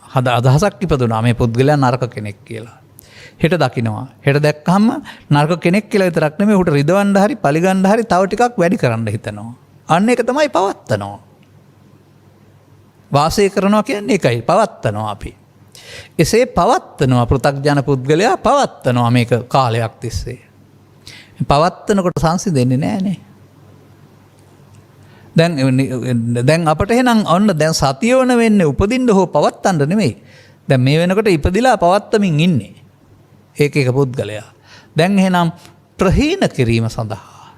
හද අදහසක් ඉපදුනා මේ පුද්ගලයා නරක කෙනෙක් කියලා. හෙට දකින්නවා. හෙට දැක්කහම නරක කෙනෙක් කියලා විතරක් නෙමෙයි උට රිදවන්න හරි පලිගන්න හරි තව ටිකක් වැඩි කරන්න හිතනවා. අන්න ඒක තමයි පවත්තනවා. වාසය කරනවා කියන්නේ ඒකයි පවත්තනවා අපි. එසේ පවත්තනවා පෘථග්ජන පුද්ගලයා පවත්තනවා මේක කාලයක් තිස්සේ. පවත්තනකොට සංසිඳෙන්නේ නෑනේ. දැන් අපට එහෙනම් ඔන්න දැන් සතිය වන වෙන්නේ උපදින්න හෝ පවත්තන්න නෙමෙයි. දැන් මේ වෙනකොට ඉපදිලා පවත්තමින් ඉන්නේ. ඒක පුද්ගලයා. දැන් එහෙනම් ප්‍රහීන කිරීම සඳහා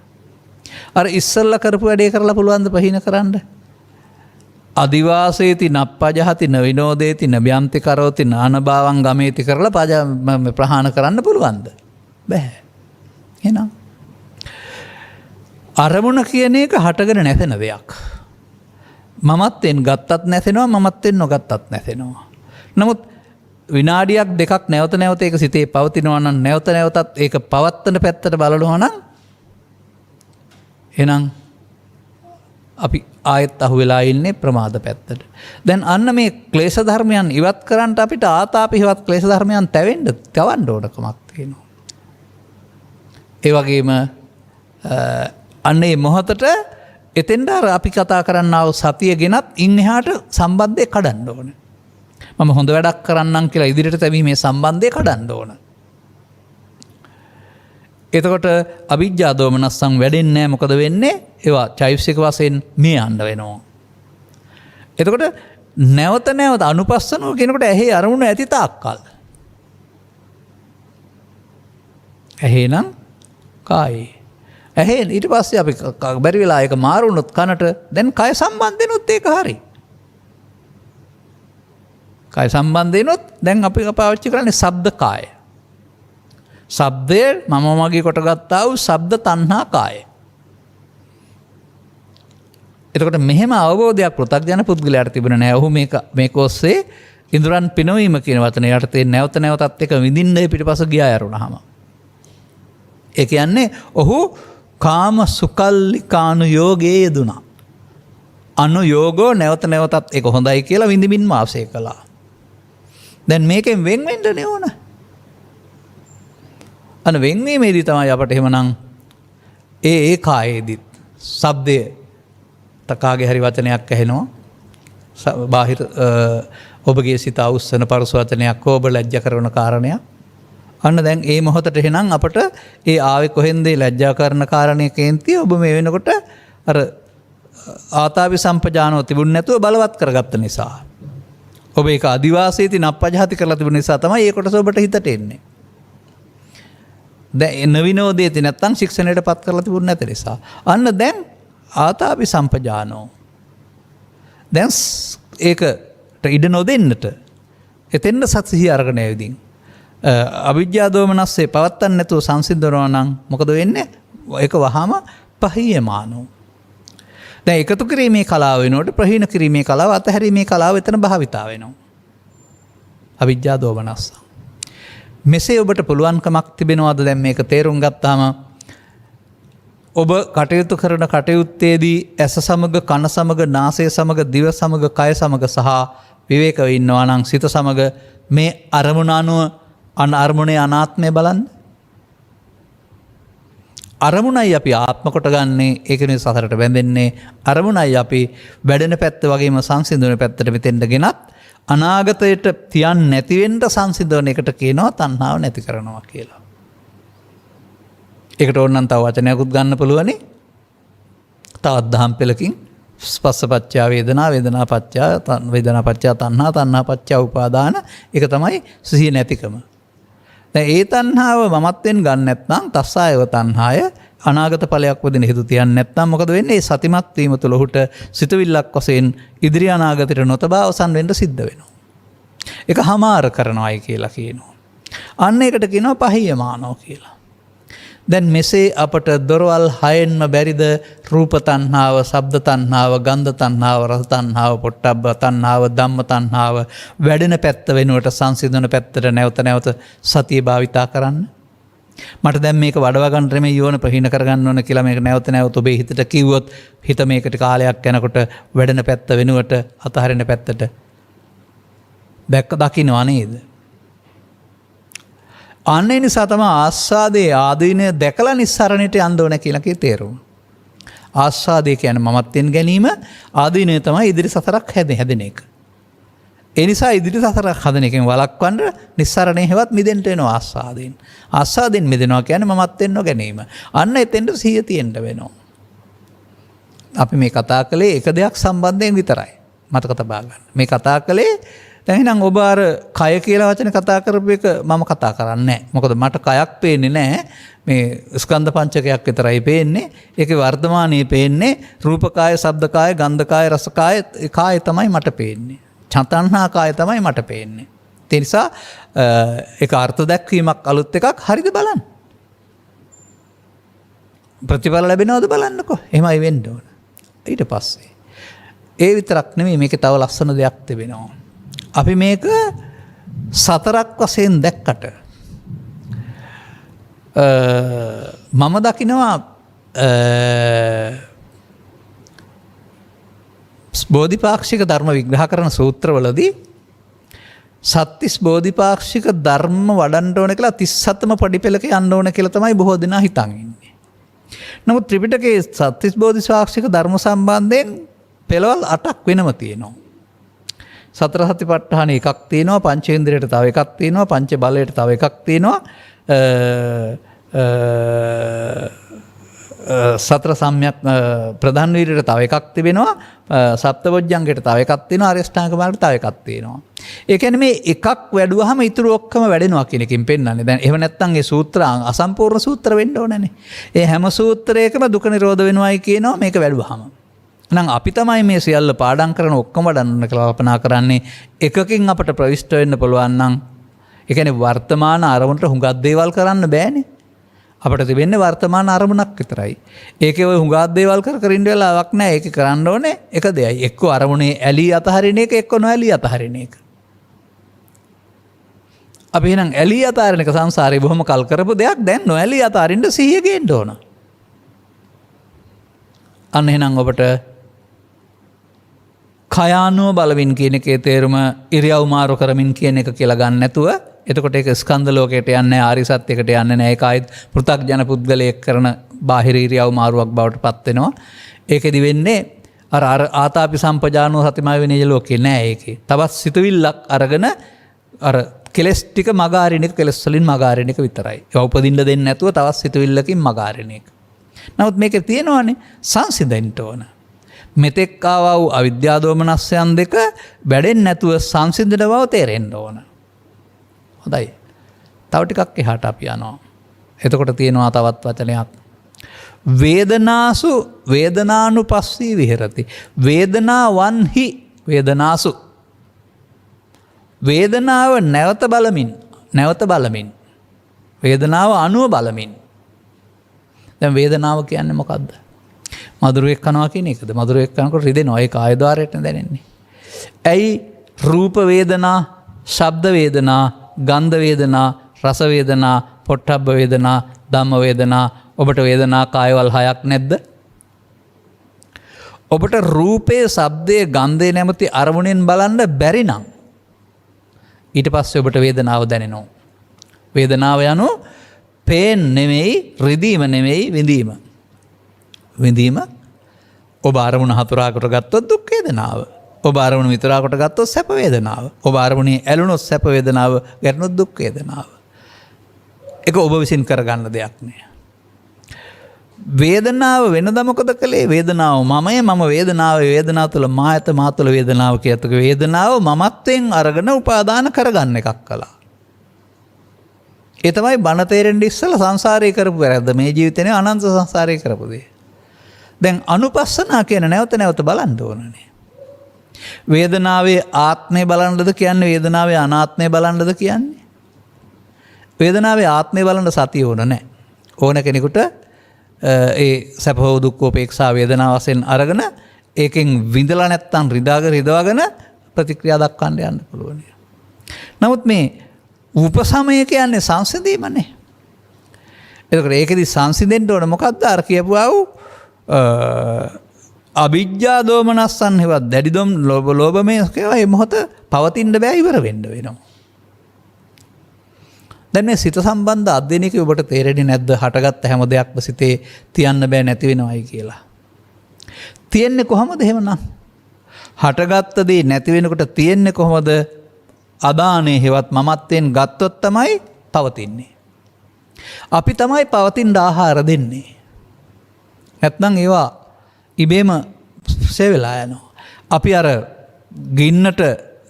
අර ඉස්සල්ලා කරපු වැඩේ කරලා පුළුවන් ද ප්‍රහීන කරන්න? අදිවාසේති නප්පජහති නවිනෝදේති නභ්‍යන්ති කරෝති නානභාවං ගමේති කරලා ප්‍රහාණ කරන්න පුළුවන්ද? බෑ. එහෙනම් අරමුණ කියන එක හටගෙන නැසෙන දෙයක්. මමත්වෙන් ගත්තත් නැසෙනවා මමත්වෙන් නොගත්තත් නැසෙනවා. නමුත් විනාඩියක් දෙකක් නැවත නැවත ඒක සිතේ පවතිනවා නම් නැවත නැවතත් ඒක පවත්තන පැත්තට බලනවා නම් එහෙනම් අපි ආයෙත් අහුවෙලා ඉන්නේ ප්‍රමාද පැත්තට. දැන් අන්න මේ ක්ලේශ ධර්මයන් ඉවත් කරන්න අපිට ආතාපිවත් ක්ලේශ ධර්මයන් තවන්න ඕනකමක් තියෙනවා. ඒ වගේම අන්න ඒ මොහොතට එතෙන්ට අර අපි කතා කරන්නා වූ සතිය ගෙනත් ඉන් එහාට සම්බන්ධය කඩන්න ඕන. මම හොඳ වැඩක් කරන්නම් කියලා ඉදිරියට තැබීමේ සම්බන්ධය කඩන්න ඕන. එතකොට අවිජ්ජා දෝමනස්සං වැඩෙන්නේ නැහැ. මොකද වෙන්නේ? ඒවා චෛතසික වශයෙන් මේ යන්න වෙනවා. එතකොට නැවත නැවත අනුපස්සනෝ කෙනෙකුට ඇහි අරමුණ ඇති තාක්කල්. ඇහෙනම් කායේ. ඇහෙන් ඊට පස්සේ අපි බැරි වෙලා ඒක මාරු වුණොත් කනට දැන් කය සම්බන්ධෙනුත් ඒක හරි. කය සම්බන්ධෙනුත් දැන් අපි පාවිච්චි කරන්නේ ශබ්ද කාය. ශබ්දය මම මගේ කොට ගත්තා වූ ශබ්ද තණ්හා කාය. එතකොට මෙහෙම අවබෝධයක් පෘථග්ජන පුද්ගලයාට තිබුණ නැහැ. ඔහු මේක ඔස්සේ ඉඳුරන් පිනවීම කියන වචනේ යටතේ නැවත නැවතත් එක විඳින්න පිටිපස ගියා යරුණාම. ඒ කියන්නේ ඔහු කාම සුකල්ලිකානු යෝගයේ යෙදුණා. අනුයෝගෝ නැවත නැවතත් ඒක හොඳයි කියලා විඳින්මින් වාසය කළා. දැන් මේකෙන් වෙන් වෙන්න ඕන. අන වෙන්වීමේදී තමයි අපට එහෙමනම් ඒ කායේදීත් ශබ්දය තකාගේ හරි වචනයක් ඇහෙනවා. බාහිර ඔබගේ සිත අවුස්සන පරස වචනයක් ඔබ ලැජ්ජා කරන කාරණයක්. අන්න දැන් ඒ මොහොතට එහෙනම් අපට ඒ ආවේ කොහෙන්ද ලැජ්ජා කරන කාරණේ කේන්තිය ඔබ මේ වෙනකොට අර ආතාපි සම්පජානෝ තිබුණ නැතුව බලවත් කරගත්ත නිසා. ඔබ ඒක අදිවාසීති නප්පජහති කරලා තිබුණ නිසා තමයි ඒ කොටස ඔබට හිතට එන්නේ. දැන් නවිනෝදේති නැත්තම් ශික්ෂණයට පත් කරලා තිබුණ නැති නිසා. අන්න දැන් ආතාපි සම්පජානෝ. දැන් ඒකට ඉඩ නොදෙන්නට එතෙන්න සත්සිහිය අරගෙන ඇවිදින්. අවිජ්ජා දෝමනස්සේ පවත්තන්න නැතුව සංසිද්ධනවා නම් මොකද වෙන්නේ? ඒක වහාම පහියමානෝ. දැන් එකතු කිරීමේ කලාව වෙනකොට ප්‍රහීන කිරීමේ කලාව අතහැරීමේ කලාව එතන භාවිතා වෙනවා. අවිජ්ජා දෝමනස්ස. මෙසේ ඔබට පුළුවන්කමක් තිබෙනවද දැන් මේක තේරුම් ගත්තාම ඔබ කටයුතු කරන කටයුත්තේදී ඇස සමග කන සමග නාසය සමග දිව සමග කය සමග සහ විවේකව ඉන්නවා නම් සිත සමග මේ අරමුණ අනුව අරමුණේ අනාත්මය බලන්න. අරමුණයි අපි ආත්ම කොට ගන්නේ. ඒක නිසා සසරට බැඳෙන්නේ. අරමුණයි අපි වැඩෙන පැත්ත වගේම සංසිඳන පැත්තට මෙතෙන්ට ගෙනත් අනාගතයට තියන් නැතිවෙන්න සංසිඳන එකට කියනවා තණ්හාව නැති කරනවා කියලා. ඒකට ඕනනම් තව වචනයකුත් ගන්න පුළුවනි. තවත් දහම් පෙළකින් ස්පස්සපච්චා වේදනා වේදනාපච්චා වේදනාපච්චා තණ්හා තණ්හාපච්චා උපාදාන. ඒක තමයි සිහිය නැතිකම. දැන් ඒ තණ්හාව මමත්වෙන් ගන්න නැත්නම් තස්සායව තණ්හාය අනාගත ඵලයක් වදින හේතු තියන්නේ නැත්නම් මොකද වෙන්නේ? සතිමත් වීම තුළ ඔහුට සිතවිල්ලක් වශයෙන් ඉදිරි අනාගතයට නොතබා අවසන් වෙන්න සිද්ධ වෙනවා. ඒක හමාර කරනවායි කියලා කියනවා. අන්න ඒකට කියනවා පහියමානෝ කියලා. දැන් මෙසේ අපට දොරවල් 6න්ම බැරිද රූප තණ්හාව, ශබ්ද තණ්හාව, ගන්ධ තණ්හාව, රස තණ්හාව, පොට්ටබ්බ තණ්හාව, ධම්ම තණ්හාව වැඩෙන පැත්ත වෙනුවට සංසිඳන පැත්තට නැවත නැවත සතිය භාවිතා කරන්න. මට දැන් මේක වඩව ගන්න නෙමෙයි ඕන ප්‍රහීන කරගන්න ඕන කියලා මේක නැවත නැවත ඔබේ හිතට කිව්වොත් හිත මේකට කාලයක් යනකොට වැඩෙන පැත්ත වෙනුවට අතහරින පැත්තට දකින්නවා නේද? අන්න ඒ නිසා තමයි ආස්වාදයේ ආදීනය දැකලා නිස්සරණයට යන්න ඕන කියලා කී තේරුම. ආස්වාදය කියන්නේ මමත්වෙන් ගැනීම, ආදීනය තමයි ඉදිරි සසරක් හැදෙන එක. ඒ නිසා ඉදිරි සසරක් හදන එකෙන් වළක්වන්න නිස්සරණේ හැවත් මිදෙන්න වෙනවා ආස්වාදයෙන්. ආස්වාදයෙන් මිදෙනවා කියන්නේ මමත්වෙන් නොගැනීම. අන්න එතෙන්ට සිහිය තියෙන්න වෙනවා. අපි මේ කතා කළේ එක දෙයක් සම්බන්ධයෙන් විතරයි. මතක තබා ගන්න. මේ කතා කළේ දැන් එහෙනම් ඔබ අර කය කියලා වචනේ කතා කරපු එක මම කතා කරන්නේ නැහැ. මොකද මට කයක් පේන්නේ නැහැ. මේ ස්කන්ධ පංචකයක් විතරයි පේන්නේ. ඒකේ වර්තමානයේ පේන්නේ රූප කාය, ශබ්ද කාය, ගන්ධ කාය, රස කාය, ඒ කාය තමයි මට පේන්නේ. චතන්හා කාය තමයි මට පේන්නේ. ඒ නිසා ඒක අර්ථ දැක්වීමක් අලුත් එකක් හරිද බලන්න. ප්‍රතිඵල ලැබෙනවද බලන්නකෝ. එහෙමයි වෙන්න ඕන. ඊට පස්සේ ඒ විතරක් නෙමෙයි මේකේ තව ලස්සන දෙයක් තිබෙනවා. අපි මේක සතරක් වශයෙන් දැක්කට මම දකිනවා බෝධිපාක්ෂික ධර්ම විග්‍රහ කරන සූත්‍රවලදී සත්තිස් බෝධිපාක්ෂික ධර්ම වඩන්න ඕන කියලා 37ම පඩිපෙළක යන්න ඕන කියලා තමයි බොහෝ දෙනා හිතන් ඉන්නේ. නමුත් ත්‍රිපිටකයේ සත්තිස් බෝධිපාක්ෂික ධර්ම සම්බන්ධයෙන් පෙළවල් 8ක් වෙනම තියෙනවා. සතර සතිපට්ඨාන එකක් තියෙනවා, පංචේන්ද්‍රයට තව එකක් තියෙනවා, පංච බලයට තව එකක් තියෙනවා, සතර සම්‍යක් ප්‍රධාන වීර්යයට තව එකක් තිබෙනවා, සප්තබොජ්ජංගයට තව එකක් තියෙනවා, ආරියෂ්ඨාංග මාර්ගයට තව එකක් තියෙනවා. ඒ කියන්නේ මේ එකක් වැඩුවාම ඊටු ඔක්කොම වැඩෙනවා කියන එකකින් පෙන්නන්නේ. දැන් එහෙම නැත්නම් ඒ සූත්‍ර අසම්පූර්ණ සූත්‍ර වෙන්න ඕනනේ. ඒ හැම සූත්‍රයකම දුක නිරෝධ වෙනවයි කියනවා මේක වැඩුවාම. එහෙනම් අපි තමයි මේ සියල්ල පාඩම් කරන ඔක්කොම වඩන්න කල්පනා කරන්නේ එකකින් අපට ප්‍රවිෂ්ඨ වෙන්න පුළුවන් නම් ඒ කියන්නේ වර්තමාන අරමුණට හුඟක් දේවල් කරන්න බෑනේ. අපට තිබෙන්නේ වර්තමාන අරමුණක් විතරයි. ඒකේ ඔය හුඟක් දේවල් කර ඉන්න වෙලාවක් නැහැ. ඒක කරන්න ඕනේ එක දෙයයි. එක්ක අරමුණේ ඇලී අතහරින එක, එක්ක නොඇලී අතහරින එක. අපි එහෙනම් ඇලී අතහරින එක සංසාරේ බොහොම කල් කරපු දෙයක්. දැන් නොඇලී අතහරින්න සිහිය ගේන්න ඕන. අන්න එහෙනම් ඔබට කයානුව බලමින් කියන එකේ තේරුම ඉරියව් මාරු කරමින් කියන එක කියලා ගන්න නැතුව එතකොට ඒක ස්කන්ධ ලෝකයට යන්නේ ආරි සත්‍යයකට යන්නේ නැහැ. ඒක ආයිත් පෘථග්ජන පුද්ගලයෙක් කරන බාහිර ඉරියව් මාරුවක් බවට පත් වෙනවා. ඒකෙදි වෙන්නේ අර ආතාපි සම්පජානෝ සතිමය විනය ලෝකේ නෑ ඒකේ. තවත් සිතුවිල්ලක් අරගෙන අර කෙලස් ටික මගාරින එක, කෙලස් වලින් මගාරින එක විතරයි. ඒක උපදින්න දෙන්නේ නැතුව තවත් සිතුවිල්ලකින් මගාරින එක. නමුත් මේකේ තියෙනවානේ සංසිඳෙන්න ඕන. මෙතෙක් ආවා වූ අවිද්‍යා දෝමනස්යන් දෙක වැඩෙන්නේ නැතුව සංසිඳන බව තේරෙන්න ඕන. හොඳයි. තව ටිකක් එහාට අපි යනවා. එතකොට තියෙනවා තවත් වචනයක්. වේදනාසු වේදනානුපස්සී විහෙරති. වේදනාවන්හි වේදනාසු. වේදනාව නැවත බලමින් වේදනාව අනුව බලමින්. දැන් වේදනාව කියන්නේ මොකද්ද? මధుරයක් කනවා කියන එකද? මధుරයක් කනකොට රිදෙනවා. ඒක ආයද්වාරයට දැනෙන්නේ. ඇයි රූප වේදනා, ශබ්ද වේදනා, ගන්ධ වේදනා, රස වේදනා, පොට්ටබ්බ වේදනා, ධම්ම වේදනා, ඔබට වේදනා කායවල් 6ක් නැද්ද? ඔබට රූපේ, ශබ්දේ, ගන්ධේ නැමැති අරමුණෙන් බලන්න බැරි නම් ඊට පස්සේ ඔබට වේදනාව දැනෙනවා. වේදනාව යනු පේන් නෙමෙයි, රිදීම නෙමෙයි, විඳීම. විඳීම ඔබ අරමුණ හතරකට ගත්තොත් දුක් වේදනාව. ඔබ අරමුණ විතරකට ගත්තොත් සැප වේදනාව. ඔබ අරමුණේ ඇලුනොත් සැප වේදනාව, ගැටුනොත් දුක් වේදනාව. ඒක ඔබ විසින් කරගන්න දෙයක් නෑ. වේදනාව වෙනද මොකද කළේ? වේදනාව මමය, මම වේදනාව, වේදනාව තුළ මායත, මා තුළ වේදනාව කියතක වේදනාව මමත්වෙන් අරගෙන උපාදාන කරගන්න එකක් කළා. ඒ තමයි බණ තේරෙන්න ඉස්සලා සංසාරේ කරපු වැරද්ද. මේ ජීවිතේ අනන්ත සංසාරේ කරපු දේ. දැන් අනුපස්සනා කියන නැවත නැවත බලන්න ඕනනේ. වේදනාවේ ආත්මය බලන්නද කියන්නේ? වේදනාවේ අනාත්මය බලන්නද කියන්නේ? වේදනාවේ ආත්මය බලන්න සතිය ඕන නැහැ. ඕන කෙනෙකුට ඒ සැප හෝ දුක් උපේක්ෂා වේදනාව වශයෙන් අරගෙන ඒකෙන් විඳලා නැත්තම් රිදවාගෙන ප්‍රතික්‍රියා දක්වන්න යන්න පුළුවන්. නමුත් මේ උපසමය කියන්නේ සංසිඳීමනේ. එතකොට ඒකෙදි සංසිඳෙන්න ඕන මොකද්ද? අර කියපුවා වූ අවිජ්ජා දෝමනස්සන් හේවත් දැඩි දොම් ලෝභමය කියවා මේ මොහොත පවතින්න බෑ, ඉවර වෙන්න වෙනවා. දැන් මේ සිත සම්බන්ධ අධ්‍යයනයක ඔබට තේරෙන්නේ නැද්ද? හටගත්ත හැම දෙයක්ම සිතේ තියන්න බෑ, නැති වෙනවයි කියලා. තියෙන්නේ කොහමද එහෙමනම්? හටගත්ත දේ නැති වෙනකොට තියෙන්නේ කොහමද? අදානේ හේවත් මමත්වෙන් ගත්තොත් තමයි පවතින්නේ. අපි තමයි පවතින ආහාර දෙන්නේ. නැත්නම් ඒවා ඉබේම සෙවෙලා යනවා. අපි අර ගින්නට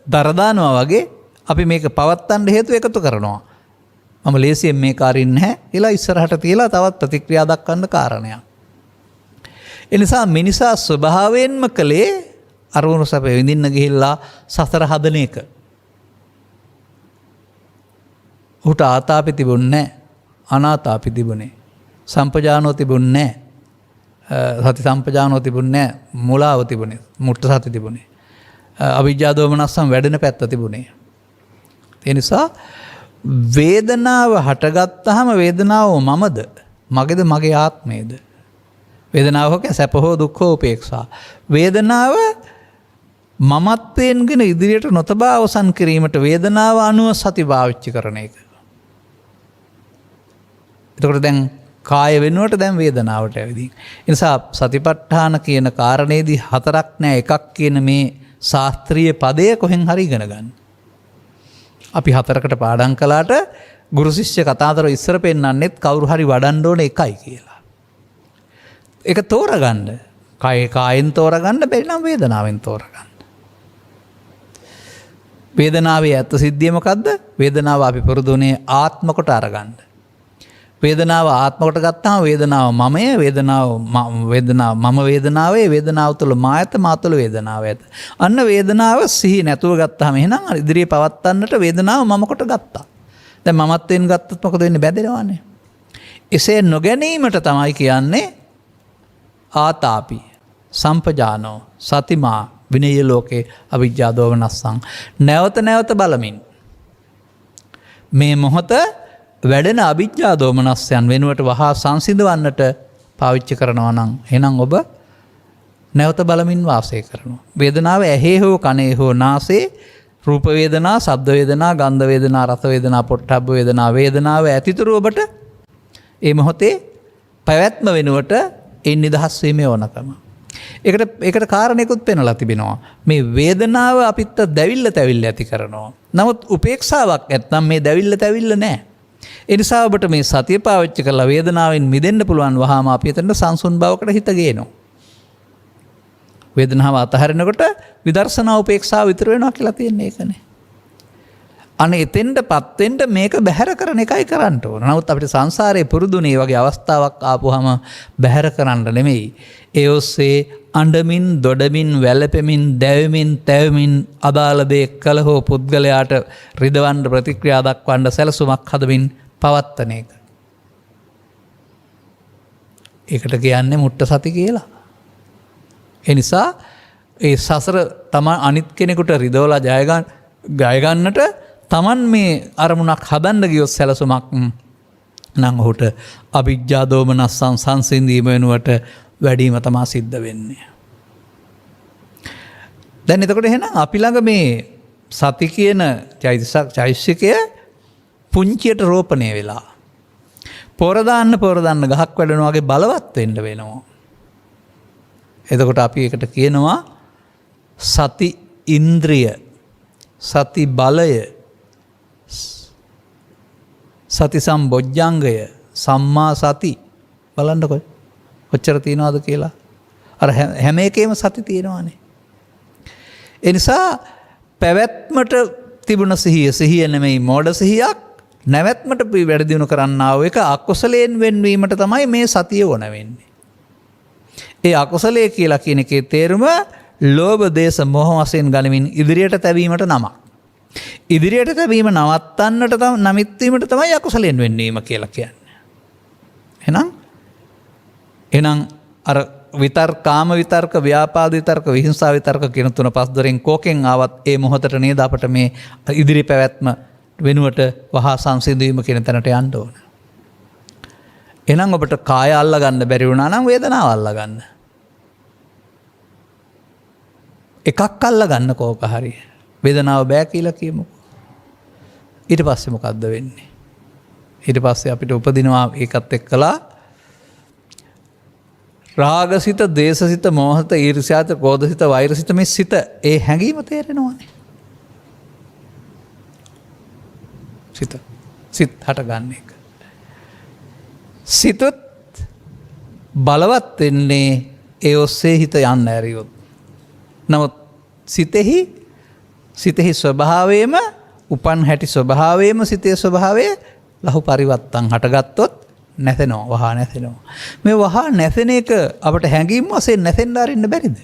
දර දානවා වගේ අපි මේක පවත්තන්න හේතු එකතු කරනවා. මම ලේසියෙන් මේ කාරින් නැහැ කියලා ඉස්සරහට තියලා තවත් ප්‍රතික්‍රියා දක්වන්න කාරණයක්. ඒ නිසා මිනිසා ස්වභාවයෙන්ම කලේ අරමුණු සැප විඳින්න ගිහිල්ලා සතර හදන එක. උට ආතාපි තිබුණේ නැහැ, අනාතාපි තිබුණේ. සම්පජානෝ තිබුණේ නැහැ, සති සම්පජානෝ තිබුණේ නැහැ, මුලාව තිබුණේ, මුට්ට සති තිබුණේ. අවිජ්ජා දෝමනස්සම් වැඩෙන පැත්ත තිබුණේ. ඒ නිසා වේදනාව හටගත්තාම වේදනාව මමද? මගේද? මගේ ආත්මයේද? වේදනාව හෝ සැප හෝ දුක් හෝ උපේක්ෂා. වේදනාව මමත්වයෙන් ගෙන ඉදිරියට නොතබා අවසන් කිරීමට වේදනාව අනුව සති පාවිච්චි කරන එක. එතකොට දැන් කාය වෙනුවට දැන් වේදනාවට ඇවිදින්. ඒ නිසා සතිපට්ඨාන කියන කාරණේදී හතරක් නෑ එකක් කියන මේ ශාස්ත්‍රීය පදය කොහෙන් හරි ඉගෙන ගන්න. අපි හතරකට පාඩම් කළාට ගුරු ශිෂ්‍ය කතාතර ඉස්සර පෙන්නන්නෙත් කවුරු හරි වඩන්න ඕන එකයි කියලා. ඒක තෝරගන්න. කායෙන් තෝරගන්න බැරි නම් වේදනාවෙන් තෝරගන්න. වේදනාවේ ඇත්ත සිද්ධිය මොකද්ද? වේදනාව අපි පුරුදුනේ ආත්ම කොට අරගන්න. වේදනාව ආත්ම කොට ගත්තාම වේදනාව මමය, වේදනාව මම වේදනාවේ, වේදනාව තුළ මායත, මා තුළ වේදනාව ඇත. අන්න වේදනාව සිහි නැතුව ගත්තාම එහෙනම් ඉදිරියේ පවත්තන්නට වේදනාව මම කොට ගත්තා. දැන් මමත්වෙන් ගත්තොත් මොකද වෙන්නේ? බැඳෙනවනේ. එසේ නොගැනීමට තමයි කියන්නේ ආතාපි, සම්පජානෝ, සතිමා, විනය ලෝකේ අවිජ්ජා දෝමනස්සං. නැවත නැවත බලමින් මේ මොහොත වැඩෙන අවිජ්ජා දෝමනස්යන් වෙනුවට වහා සංසිඳවන්නට පාවිච්චි කරනවා නම් එහෙනම් ඔබ නැවත බලමින් වාසය කරනවා. වේදනාව ඇහි හෝ කනේ හෝ නාසයේ රූප වේදනා, ශබ්ද වේදනා, ගන්ධ වේදනා, රස වේදනා, පොට්ටබ්බ වේදනා, වේදනාව ඇතිතුරු ඔබට ඒ මොහොතේ පැවැත්ම වෙනුවට ඒ නිදහස් වීමේ ඕනකම. ඒකට කාරණයකුත් පෙන්වලා තිබෙනවා. මේ වේදනාව අපිට දැවිල්ල තැවිල්ල ඇති කරනවා. නමුත් උපේක්ෂාවක් නැත්නම් මේ දැවිල්ල තැවිල්ල නැහැ. ඒ නිසා ඔබට මේ සතිය පාවිච්චි කරලා වේදනාවෙන් මිදෙන්න පුළුවන් වහාම අපි එතන සංසුන් බවකට හිත ගේනවා. වේදනාව අතහරිනකොට විදර්ශනා උපේක්ෂාව විතර වෙනවා කියලා තියෙන්නේ ඒකනේ. අනේ එතෙන්ටපත් වෙන්න මේක බැහැර කරන එකයි කරන්න ඕන. නමුත් අපිට සංසාරේ පුරුදුනේ වගේ අවස්ථාවක් ආපුවාම බැහැර කරන්න නෙමෙයි. ඒ ඔස්සේ අඬමින්, දොඩමින්, වැළපෙමින්, දැවෙමින්, තැවෙමින් අදාළ දේ කළ හෝ පුද්ගලයාට රිදවන්න ප්‍රතික්‍රියා දක්වන්න සැලසුමක් හදමින් පවත්තන එක. ඒකට කියන්නේ මුට්ට සති කියලා. ඒ නිසා ඒ සසර තමන් අනිත් කෙනෙකුට රිදවලා ජය ගන්නට තමන් මේ අරමුණක් හදන්න ගියොත් සැලසුමක් නම් ඔහුට අවිජ්ජා දෝමනස්සං සංසිඳීම වෙනුවට වැඩිම තමා සිද්ධ වෙන්නේ. දැන් එතකොට එහෙනම් අපි ළඟ මේ සති කියන චෛතසිකය පුංචියට රෝපණය වෙලා පොර දාන්න ගහක් වැඩෙනවා වගේ බලවත් වෙන්න වෙනවා. එතකොට අපි ඒකට කියනවා සති ඉන්ද්‍රිය, සති බලය, සති සම්බොජ්ජංගය, සම්මා සති. බලන්නකො කොච්චර තියනවද කියලා. අර හැම එකේම සති තියෙනවානේ. ඒ නිසා පැවැත්මට තිබුණ සිහිය නෙමෙයි මෝඩ සිහියක්, නැවැත්මට වැඩ දියුණු කරන්නා වූ එක අකුසලයෙන් වෙන්වීමට තමයි මේ සතිය ඕන වෙන්නේ. ඒ අකුසලයේ කියලා කියන එකේ තේරුම ලෝභ, දේශ, මොහ වශයෙන් ගනිමින් ඉදිරියට තැබීමට නමක්. ඉදිරියට තැබීම නවත්තන්නට නමිත්වීමට තමයි අකුසලයෙන් වෙන්වීම කියලා කියන්නේ. එහෙනම් අර කාම විතර්ක, ව්‍යාපාද විතර්ක, විහිංසා විතර්ක කියන තුන පස් දොරෙන් කෝකෙන් ආවත් ඒ මොහොතට නේද අපට මේ ඉදිරි පැවැත්ම වෙනුවට වහා සංසිඳීම කියන තැනට යන්න ඕන. එහෙනම් ඔබට කාය අල්ලා ගන්න බැරි වුණා නම් වේදනාව අල්ලා ගන්න. එකක් අල්ලා ගන්න කෝක හරි. වේදනාව බෑ කියලා කියමුකෝ. ඊට පස්සේ මොකද්ද වෙන්නේ? ඊට පස්සේ අපිට උපදිනවා ඒකත් එක්කලා රාගසිත, දේශසිත, මෝහසිත, ඊර්ෂ්‍යාසිත, ක්‍රෝධසිත, වෛරසිත මේ සිත ඒ හැඟීම තේරෙනවානේ. සිත හට ගන්න එක. සිතත් බලවත් වෙන්නේ ඒ ඔස්සේ හිත යන්න ඇරියොත්. නමුත් සිතෙහි ස්වභාවයම උපන් හැටි ස්වභාවයම සිතේ ස්වභාවය ලහු පරිවත්තන් හටගත්තොත් නැසෙනවා, වහා නැසෙනවා. මේ වහා නැසෙන එක අපට හැඟීම් වශයෙන් නැසෙන්න අරින්න බැරිද?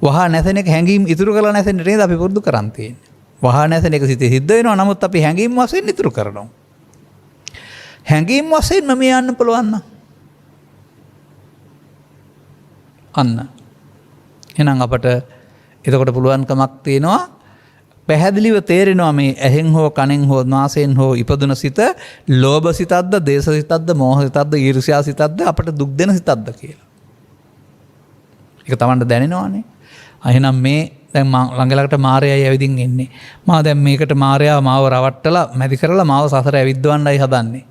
වහා නැසෙන එක හැඟීම් ඉතුරු කරලා නැසෙන්න නේද අපි පුරුදු කරන් තියෙන්නේ. වහා නැසෙන එක සිතේ සිද්ධ වෙනවා, නමුත් අපි හැඟීම් වශයෙන් ඉතුරු කරනවා. හැඟීම් වශයෙන් මම යන්න පුළුවන් නම් අන්න එහෙනම් අපට එතකොට පුළුවන්කමක් තියෙනවා, පැහැදිලිව තේරෙනවා මේ ඇහෙන් හෝ කනෙන් හෝ නාසයෙන් හෝ ඉපදුන සිත ලෝභ සිතක්ද, දේශ සිතක්ද, මෝහ සිතක්ද, ඊර්ෂ්‍යා සිතක්ද, අපට දුක් දෙන සිතක්ද කියලා. ඒක තමන්ට දැනෙනවානේ. එහෙනම් මේ දැන් ළඟලකට මාරයයි ඇවිදින් එන්නේ. මා දැන් මේකට මාරයා මාව රවට්ටලා මැදි කරලා මාව සසර ඇවිද්දවන්නයි හදන්නේ.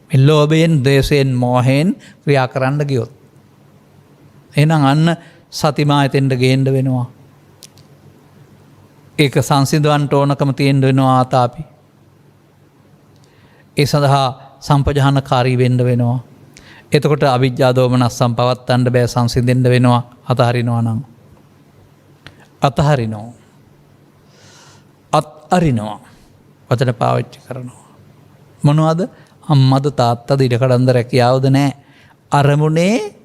මේ ලෝභයෙන්, ද්වේෂයෙන්, මෝහයෙන් ක්‍රියා කරන්න ගියොත්. එහෙනම් අන්න සතිමා එතෙන්ට ගේන්න වෙනවා. ඒක සංසිඳවන්න ඕනකම තියෙන්න වෙනවා ආතාපි. ඒ සඳහා සම්පජානකාරී වෙන්න වෙනවා. එතකොට අවිජ්ජා දෝමනස්සම් පවත්තන්න බෑ, සංසිඳෙන්න වෙනවා. අතහරිනවා නම් අතහරිනවා. අත්අරිනවා. වචන පාවිච්චි කරනවා. මොනවද? අම්මද තාත්තද ඉඩකඩන්ද රැකියාවද නැහැ. අරමුණේ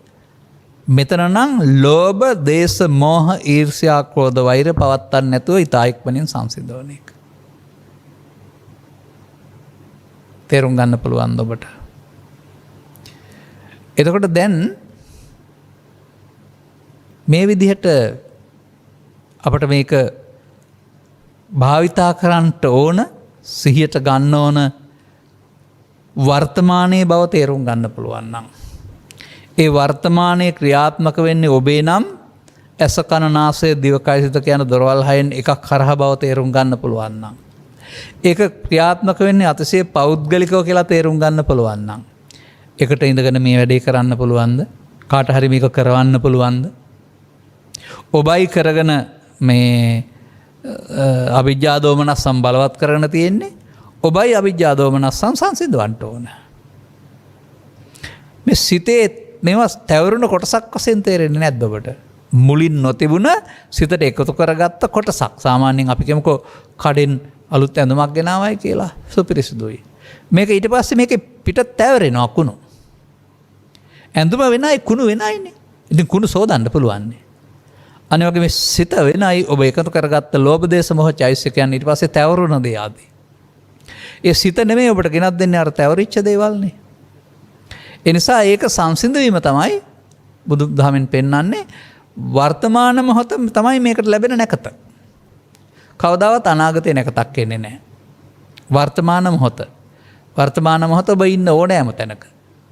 මෙතන නම් ලෝභ, දේශ, මෝහ, ඊර්ෂ්‍යා, ක්‍රෝධ, වෛර පවත්තන්න නැතුව ඊතා ඉක්මනින් සංසිඳවන එක. තේරුම් ගන්න පුළුවන් ඔබට. එතකොට දැන් මේ විදිහට අපට මේක භාවිතා කරන්නට ඕන, සිහියට ගන්න ඕන වර්තමානයේ බව තේරුම් ගන්න පුළුවන් නම්, ඒ වර්තමානයේ ක්‍රියාත්මක වෙන්නේ ඔබේ නම් ඇස කන නාසය දිවකය සිත කියන දොරවල් හයෙන් එකක් හරහා බව තේරුම් ගන්න පුළුවන් නම්, ඒක ක්‍රියාත්මක වෙන්නේ අතිශය පෞද්ගලිකව කියලා තේරුම් ගන්න පුළුවන් නම්, එකට ඉඳගෙන මේ වැඩේ කරන්න පුළුවන්ද? කාට හරි මේක කරවන්න පුළුවන්ද? ඔබයි කරගෙන මේ අවිජ්ජා දෝමනස්සම් බලවත් කරගෙන තියෙන්නේ. ඔබයි අවිජ්ජා දෝමනස්සම් සංසිඳවන්න ඕන. මේ සිතේ මේවා තැවරුණ කොටසක් වශයෙන් තේරෙන්නේ නැද්ද ඔබට? මුලින් නොතිබුණ සිතට එකතු කරගත්ත කොටසක්. සාමාන්‍යයෙන් අපි කියමුකෝ කඩෙන් අලුත් ඇඳුමක් ගෙනාවයි කියලා. සුපිරිසුදුයි. මේක ඊට පස්සේ මේකේ පිට තැවරෙනවා කුණු. ඇඳුම වෙනයි කුණු වෙනයිනේ. ඉතින් කුණු සෝදන්න පුළුවන්. අනිත් වගේ මේ සිත වෙනයි ඔබ එකතු කරගත්ත ලෝභ දේශ මොහ චෛසිකයන් ඊට පස්සේ තැවරුණ දේ ආදී. ඒ සිත නෙමෙයි ඔබට ගෙනත් දෙන්නේ අර තැවරිච්ච දේවල්නේ. ඒ නිසා ඒක සංසිඳවීම තමයි බුදු දහමෙන් පෙන්වන්නේ. වර්තමාන මොහොත තමයි මේකට ලැබෙන නැකත. කවදාවත් අනාගතේ නැකතක් එන්නේ නැහැ. වර්තමාන මොහොත. වර්තමාන මොහොත ඔබ ඉන්න ඕනෑම තැනක.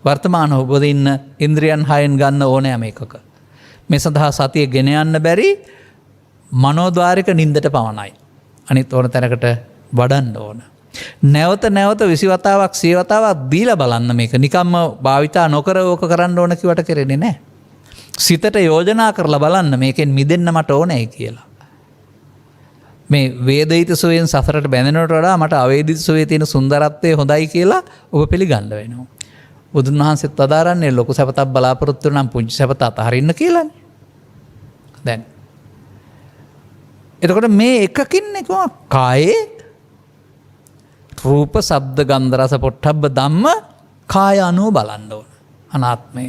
වර්තමාන ඔබ ඉන්න ඉන්ද්‍රියන් හයෙන් ගන්න ඕනෑම එකක. මේ සඳහා සතිය ගෙන යන්න බැරි මනෝද්වාරික නින්දට පමණයි. අනිත් ඕන තැනකට වඩන්න ඕන. නැවත නැවත 20 වතාවක් 100 වතාවක් දීලා බලන්න මේක. නිකම්ම භාවිතා නොකර ඕක කරන්න ඕන කිවට කරන්නේ නැහැ. සිතට යෝජනා කරලා බලන්න මේකෙන් මිදෙන්න මට ඕනේ කියලා. මේ වේදිත සුවයෙන් සසරට බැඳෙනවට වඩා මට අවේදිත සුවේ තියෙන සුන්දරත්වය හොඳයි කියලා ඔබ පිළිගන්න වෙනවා. බුදුන් වහන්සේත් අදාරන්නේ ලොකු සැපතක් බලාපොරොත්තු නම් පුංචි සැපත අතහරින්න කියලානේ. දැන් එතකොට මේ එකකින් එක කායේ රූප, ශබ්ද, ගන්ධ, රස, පොට්ටබ්බ ධම්ම කාය අනුව බලන්න ඕන. අනාත්මය.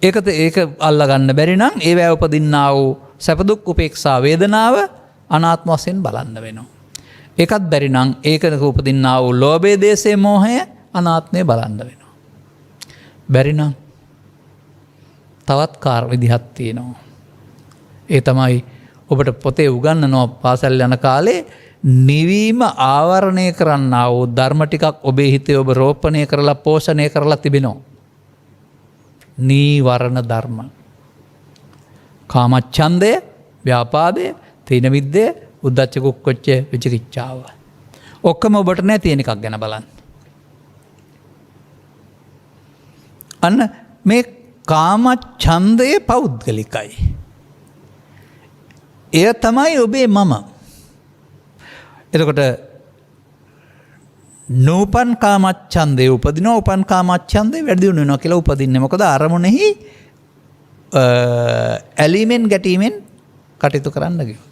ඒක අල්ලා ගන්න බැරි නම් ඒවැය උපදින්නා වූ සැප දුක් උපේක්ෂා වේදනාව අනාත්ම වශයෙන් බලන්න වෙනවා. ඒකත් බැරි නම් ඒකක උපදින්නා වූ ලෝභය, දේශය, මෝහය අනාත්මය බලන්න වෙනවා. බැරි නම් තවත් විදිහක් තියෙනවා. ඒ තමයි ඔබට පොතේ උගන්වනවා පාසල් යන කාලේ නිවීම ආවරණය කරන්නා වූ ධර්ම ටිකක් ඔබේ හිතේ ඔබ රෝපණය කරලා පෝෂණය කරලා තිබෙනවා. නීවරණ ධර්ම. කාමච්ඡන්දය, ව්‍යාපාදය, තීන මිද්දය, උද්ධච්ච කුක්කුච්ච විචිකිච්ඡාව. ඔක්කොම ඔබට නැති තියෙන එකක් ගැන බලන්න. අන්න මේ කාමච්ඡන්දය පෞද්ගලිකයි. එය තමයි ඔබේ මම. එතකොට නූපන් කාමච්ඡන්දේ උපදිනවා, උපන් කාමච්ඡන්දේ වැඩි දියුණු වෙනවා කියලා උපදින්නේ. මොකද අරමුණෙහි ඇලීමෙන් ගැටීමෙන් කටයුතු කරන්න ගියොත්.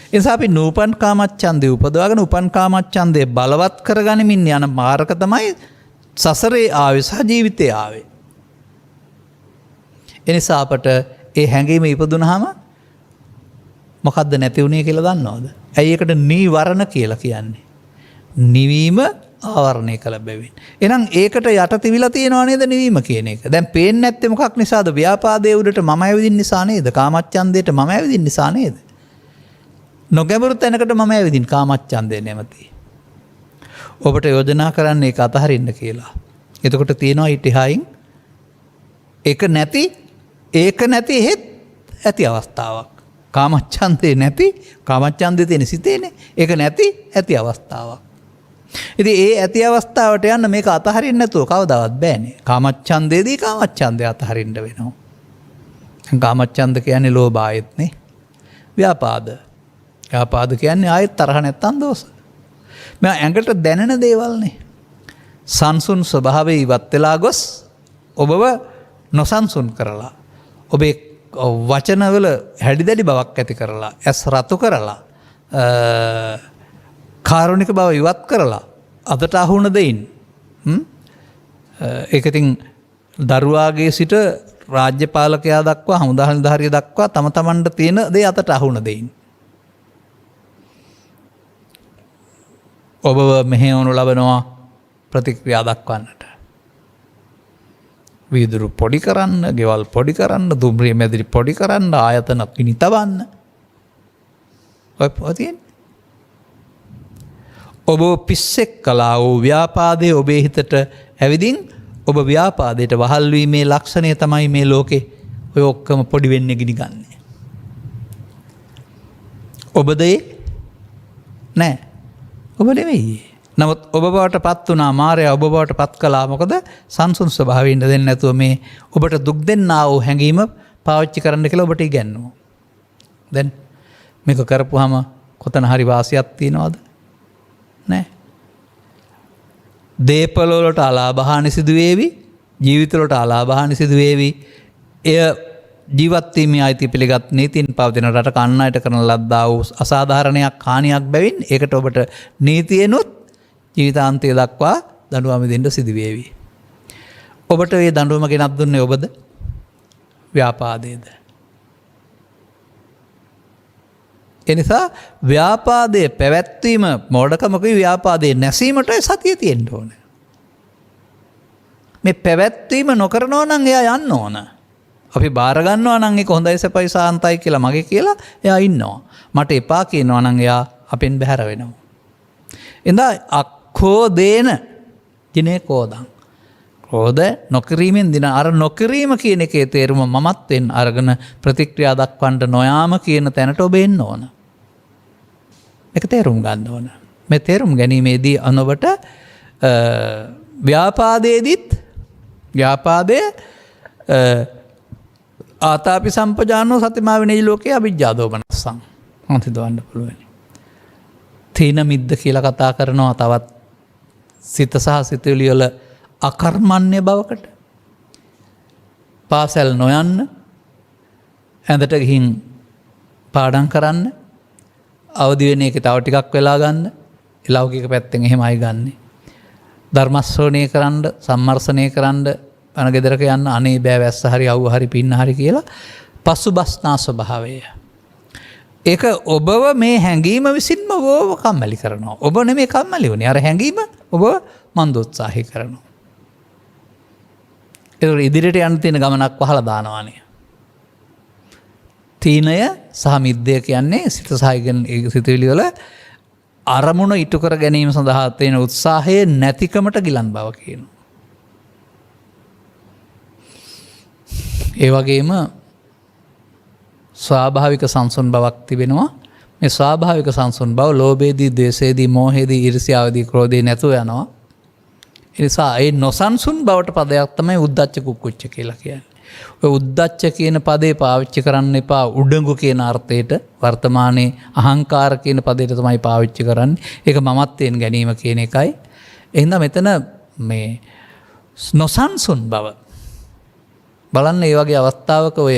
ඒ නිසා අපි නූපන් කාමච්ඡන්දේ උපදවාගෙන උපන් කාමච්ඡන්දේ බලවත් කරගනිමින් යන මාර්ග තමයි සසරේ ආවේ සහ ජීවිතේ ආවේ. ඒ නිසා අපට ඒ හැඟීම ඉපදුනහම මොකද්ද නැති වුණේ කියලා දන්නවද? ඇයි ඒකට නීවරණ කියලා කියන්නේ? නිවීම ආවරණය කළ බැවින්. එහෙනම් ඒකට යට තිබිලා තියෙනව නේද නිවීම කියන එක. දැන් පේන්නේ නැත්තේ මොකක් නිසාද? ව්‍යාපාදයේ උඩට මම ඇවිදින්න නිසා නේද? කාමච්ඡන්දයට මම ඇවිදින්න නිසා නේද? නොගැඹුරු තැනකට මම ඇවිදින් කාමච්ඡන්දේ නැමැති. ඔබට යෝජනා කරන්නේ ඒක අතහරින්න කියලා. එතකොට තියෙනවා ඊට එහායින් ඒක නැති එහෙත් ඇති අවස්ථාවක්. කාමච්ඡන්දේ නැති කාමච්ඡන්දේ තියෙන සිතේනේ. ඒක නැති ඇති අවස්ථාවක්. ඉතින් ඒ ඇති අවස්ථාවට යන්න මේක අතහරින්න නැතුව කවදාවත් බෑනේ. කාමච්ඡන්දේදී කාමච්ඡන්දේ අතහරින්න වෙනවා. කාමච්ඡන්ද කියන්නේ ලෝභ ආයත්නේ. ව්‍යාපාද. ව්‍යාපාද කියන්නේ ආයෙත් තරහ නැත්තම් දෝෂ. මේ ඇඟට දැනෙන දේවල්නේ. සංසුන් ස්වභාවයේ ඉවත් වෙලා ගොස් ඔබව නොසන්සුන් කරලා ඔබේ වචනවල හැඩිදැඩි බවක් ඇති කරලා ඇස් රතු කරලා කාරුණික බව ඉවත් කරලා අදට අහුණ දෙයින් ඒක ඉතින් දරුවාගේ සිට රාජ්‍ය පාලකයා දක්වා හමුදා නිලධාරිය දක්වා තම තමන්ට තියෙන දේ අතට අහුණ දෙයින් ඔබව මෙහෙවනු ලබනවා ප්‍රතික්‍රියා දක්වන්නට. වීදුරු පොඩි කරන්න, ගෙවල් පොඩි කරන්න, දුම්රිය මැදිරි පොඩි කරන්න, ආයතන පිනිතවන්න. ඔය තියෙන්නේ. ඔබ පිස්සෙක් කළා වූ ව්‍යාපාදයේ ඔබේ හිතට ඇවිදින් ඔබ ව්‍යාපාදයට වහල් වීමේ ලක්ෂණය තමයි මේ ලෝකේ ඔය ඔක්කොම පොඩි වෙන්නේ ගිනිගන්නේ. ඔබද නෑ. ඔබ නෙවෙයි. නමුත් ඔබ බවට පත් වුණා මාරයා ඔබ බවට පත් කළා මොකද සංසුන් ස්වභාවයෙන් දෙන්නේ නැතුව මේ ඔබට දුක් දෙන්නා වූ හැඟීම පාවිච්චි කරන්න කියලා ඔබට ඉගැන්වුවා. දැන් මේක කරපුවාම කොතන හරි වාසියක් තියනවද? නැහැ. දේපල වලට අලාභහානි සිදු වේවි, ජීවිත වලට අලාභහානි සිදු වේවි. එය ජීවත් වීමේ අයිති පිළිගත් නීතින් පවතින රටක අන් අයට කරන ලද්දා වූ අසාධාරණයක් හානියක් බැවින් ඒකට ඔබට නීතියනොත් ජීවිතාන්තය දක්වා දඬුවම දෙන්න සිදු වේවි. ඔබට මේ දඬුවම ගෙනත් දුන්නේ ඔබද? ව්‍යාපාදයේද? එනිසා ව්‍යාපාදයේ පැවැත්වීම මෝඩකමකයි ව්‍යාපාදයේ නැසීමට සතිය තියෙන්න ඕන. මේ පැවැත්වීම නොකරනවා නම් එයා යන්න ඕන. අපි බාර ගන්නවා නම් ඒක හොඳයි සපයි සාන්තයි කියලා මගේ කියලා එයා ඉන්නවා. මට එපා කියනවා නම් එයා අපෙන් බැහැර වෙනවා. එඳා අක්ඛෝදේන දිනේ කෝදං. ක්‍රෝධ නොකිරීමෙන් දින අර නොකිරීම කියන එකේ තේරුම මමත්වෙන් අරගෙන ප්‍රතික්‍රියා දක්වන්න නොයාම කියන තැනට ඔබ එන්න ඕන. මේක තේරුම් ගන්න ඕන. මේ තේරුම් ගැනීමේදී අනොබට ව්‍යාපාදයේදීත් ව්‍යාපාදයේ ආතාපි සම්පජානෝ සතිමා විනේය ලෝකේ අවිජ්ජා දෝමනස්සං හිතවන්න පුළුවන්. තීන මිද්ද කියලා කතා කරනවා තවත් සිත සහ සිතුවිලි වල අකර්මණ්‍ය බවකට. පාසල් නොයන්න, ඇඳට ගිහින් පාඩම් කරන්න, අවදි වෙන එක තව ටිකක් වෙලා ගන්න, ලෞකික පැත්තෙන් එහෙමයි ගන්නෙ. ධර්ම ශ්‍රවණය කරන්න, සම්මර්ෂණය කරන්න, අන ගෙදරක යන්න අනේ බෑ වැස්ස හරි අවුව හරි පින්න හරි කියලා පසුබස්නා ස්වභාවය. ඒක ඔබව මේ හැඟීම විසින්ම ඔබව කම්මැලි කරනවා. ඔබ නෙමෙයි කම්මැලි වුණේ. අර හැඟීම ඔබ මන්දෝත්සාහී කරනවා. ඒක ඉදිරියට යන්න තියෙන ගමනක් වහලා දානවානේ. තීනය සහ මිද්දය කියන්නේ සිත සහයගෙන සිතුවිලි වල අරමුණ ඉටු කර ගැනීම සඳහා තියෙන උත්සාහයේ නැතිකමට ගිලන් බව කියනවා. ඒ වගේම ස්වාභාවික සංසුන් බවක් තිබෙනවා. මේ ස්වාභාවික සංසුන් බව ලෝභයේදී, ද්වේෂයේදී, මෝහයේදී, ඊර්ෂ්‍යාවේදී, ක්‍රෝධයේ නැතුව යනවා. ඒ නිසා ඒ නොසන්සුන් බවට පදයක් තමයි උද්දච්ච කුක්කුච්ච කියලා කියන්නේ. ඔය උද්දච්ච කියන පදේ පාවිච්චි කරන්න එපා උඩඟු කියන අර්ථයට. වර්තමානයේ අහංකාර කියන පදයට තමයි පාවිච්චි කරන්නේ. ඒක මමත්වයෙන් ගැනීම කියන එකයි. එහෙනම් මෙතන මේ නොසන්සුන් බව බලන්න. ඒ වගේ අවස්ථාවක ඔය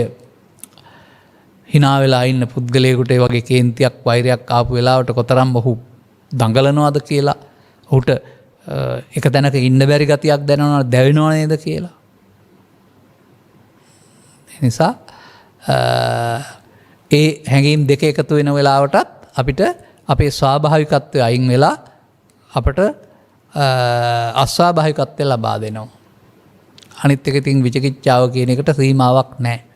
හිනා වෙලා ඉන්න පුද්ගලයෙකුට ඒ වගේ කේන්තියක් වෛරයක් ආපු වෙලාවට කොතරම් ඔහු දඟලනවද කියලා, ඔහුට එක තැනක ඉන්න බැරි ගතියක් දැනෙනවද, දැවෙනව නේද කියලා. ඒ නිසා ඒ හැඟීම් දෙක එකතු වෙන වෙලාවටත් අපිට අපේ ස්වාභාවිකත්වය අයින් වෙලා අපට අස්වාභාවිකත්වය ලබා දෙනවා. අනිත් එක ඉතින් විචිකිච්ඡාව කියන එකට සීමාවක් නැහැ.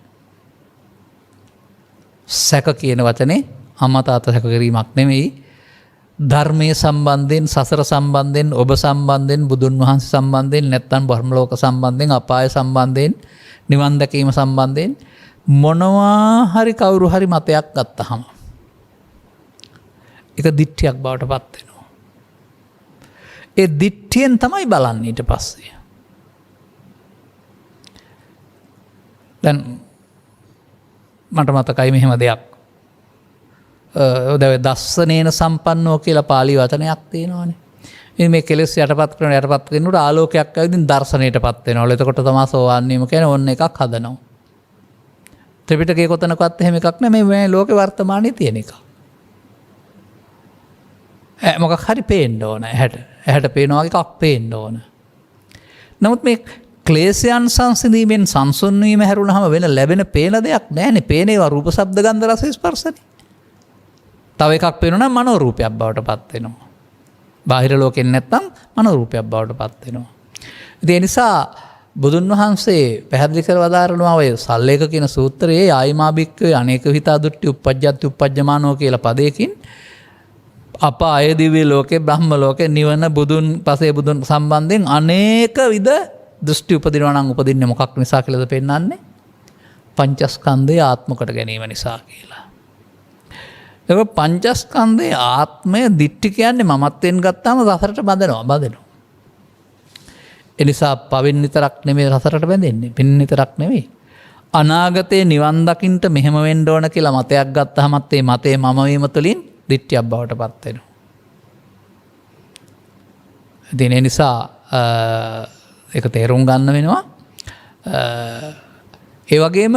සැක කියන වචනේ අම්මා තාත්තා සැක කිරීමක් නෙමෙයි. ධර්මයේ සම්බන්ධයෙන්, සසර සම්බන්ධයෙන්, ඔබ සම්බන්ධයෙන්, බුදුන් වහන්සේ සම්බන්ධයෙන්, නැත්නම් බ්‍රහ්ම ලෝක සම්බන්ධයෙන්, අපාය සම්බන්ධයෙන්, නිවන් දැකීම සම්බන්ධයෙන් මොනවා හරි කවුරු හරි මතයක් ගත්තහම එක දිට්ඨියක් බවට පත් වෙනවා. ඒ දිට්ඨියෙන් තමයි බලන්නේ ඊට පස්සේ. දැන් මට මතකයි මෙහෙම දෙයක්. දස්සනේන සම්පන්නෝ කියලා පාලි වචනයක් තියෙනවානේ. ඉතින් මේ කෙලෙස් යටපත් කරනකොට ආලෝකයක් ඇවිදින් දර්ශනයටපත් වෙනවා. එතකොට තමයි සෝවාන් වීම කියන්නේ ඕන්න එකක් හදනවා. ත්‍රිපිටකයේ කොතනකවත් එහෙම එකක් නැහැ. මේ ලෝකේ වර්තමානයේ තියෙන එක. මොකක් හරි පේන්න ඕන. ඇහැට පේනවා වගේ එකක් පේන්න ඕන. නමුත් මේ ක්ලේශයන් සංසිඳීමෙන් සංසුන් වීම හැරුණාම වෙන ලැබෙන පේන දෙයක් නැහැනේ. පේන ඒවා රූප, ශබ්ද, ගන්ධ, රස, ස්පර්ශනේ. තව එකක් පේනවා නම් මනෝ රූපයක් බවට පත් වෙනවා. බාහිර ලෝකෙන් නැත්තම් මනෝ රූපයක් බවට පත් වෙනවා. ඒ නිසා බුදුන් වහන්සේ පැහැදිලි කර වදාරනවා ඔය සල්ලේක කියන සූත්‍රයේ ආයිමාභික්කවේ අනේක හිතා දුට්ටි උප්පජ්ජති උප්පජ්ජමානෝ කියලා පදයකින් අපාය දිව්‍ය ලෝකේ බ්‍රහ්ම ලෝකේ නිවන බුදුන් පසේ බුදුන් සම්බන්ධයෙන් අනේක විද දෘෂ්ටි උපදිනවා නම් උපදින්නේ මොකක් නිසා කියලාද පෙන්වන්නේ? පංචස්කන්ධය ආත්මකට ගැනීම නිසා කියලා. ඒක පංචස්කන්ධයේ ආත්මය දිට්ඨි කියන්නේ මමත්වෙන් ගත්තාම රසරට බඳිනවා. ඒ නිසා පවෙන් විතරක් නෙමෙයි රසරට බැඳෙන්නේ. පින් විතරක් නෙමෙයි. අනාගතේ නිවන් දකින්න මෙහෙම වෙන්න ඕන කියලා මතයක් ගත්තාමත් ඒ මතේ මම වීම තුළින් දිට්ඨියක් බවට පත් වෙනවා. ඉතින් ඒ නිසා ඒක තේරුම් ගන්න වෙනවා. ඒ වගේම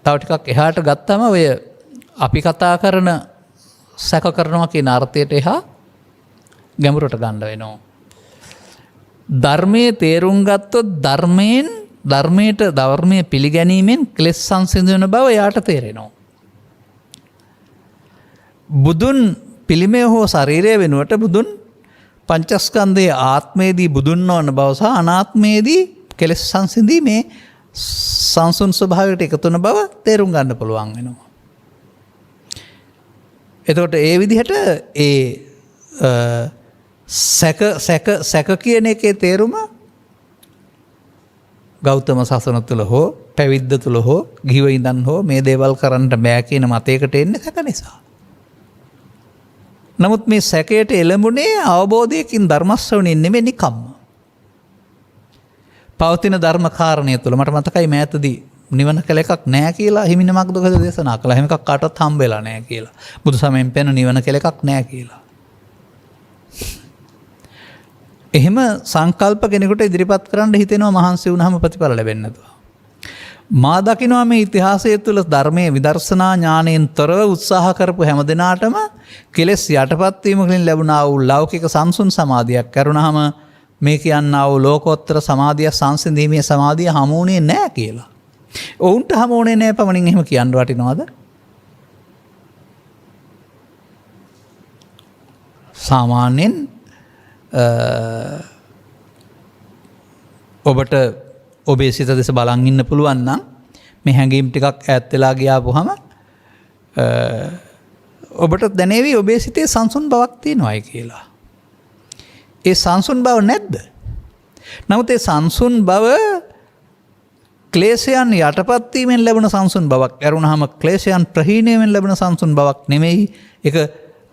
තව ටිකක් එහාට ගත්තම ඔය අපි කතා කරන සැක කරනවා කියන අර්ථයට එහා ගැඹුරට ගන්න වෙනවා. ධර්මයේ තේරුම් ගත්තොත් ධර්මයේ පිළිගැනීමෙන් ක්ලේශ සංසිඳන බව යාට තේරෙනවා. බුදුන් පිළිමය හෝ ශරීරය වෙනුවට බුදුන් පංචස්කන්ධයේ ආත්මයේදී බුදුන් වන බව සහ අනාත්මයේදී කෙලෙස් සංසිඳීමේ සංසුන් ස්වභාවයට එකතු වන බව තේරුම් ගන්න පුළුවන් වෙනවා. එතකොට ඒ විදිහට ඒ සැක කියන එකේ තේරුම ගෞතම සසන තුළ හෝ පැවිද්ද තුළ හෝ ගිහිව ඉඳන් හෝ මේ දේවල් කරන්න බෑ කියන මතයකට එන්නේ සැක නිසා. නමුත් මේ සැකයට එළඹුණේ අවබෝධයකින් ධර්ම ශ්‍රවණයෙන් නෙමෙයි නිකම්ම. පවතින ධර්ම කාරණය තුළ මට මතකයි මෑතදී නිවන කළ එකක් නැහැ කියලා හිමිනමක් දුකද දේශනා කළා. එහෙම එකක් කාටවත් හම්බෙලා නැහැ කියලා. බුදු සමයෙන් පෙන නිවන කළ එකක් නැහැ කියලා. එහෙම සංකල්ප කෙනෙකුට ඉදිරිපත් කරන්න හිතෙනවා මහන්සි වුණාම ප්‍රතිඵල ලැබෙන්නේ නැතුව. මා දකිනවා මේ ඉතිහාසය තුළ ධර්මයේ විදර්ශනා ඥාණයෙන් තොරව උත්සාහ කරපු හැම දිනාටම කෙලෙස් යටපත් වීමකින් ලැබුණා වූ ලෞකික සංසුන් සමාධියක් කරුණාම මේ කියන්නා වූ ලෝකෝත්තර සමාධිය සංසිඳීමේ සමාධිය හමුුනේ නැහැ කියලා. ඔවුන්ට හමුුනේ නැහැ පමණින් එහෙම කියන්න වටිනවද? සාමාන්‍යයෙන් ඔබට ඔබේ සිත දෙස බලන් ඉන්න පුළුවන් නම් මේ හැඟීම් ටිකක් ඈත් වෙලා ගියාපුවම ඔබට දැනේවි ඔබේ සිතේ සංසුන් බවක් තියෙනවායි කියලා. ඒ සංසුන් බව නැද්ද? නමුත් ඒ සංසුන් බව ක්ලේශයන් යටපත් වීමෙන් ලැබෙන සංසුන් බවක්. ඇරුණාම ක්ලේශයන් ප්‍රහීණයෙන් ලැබෙන සංසුන් බවක් නෙමෙයි. ඒක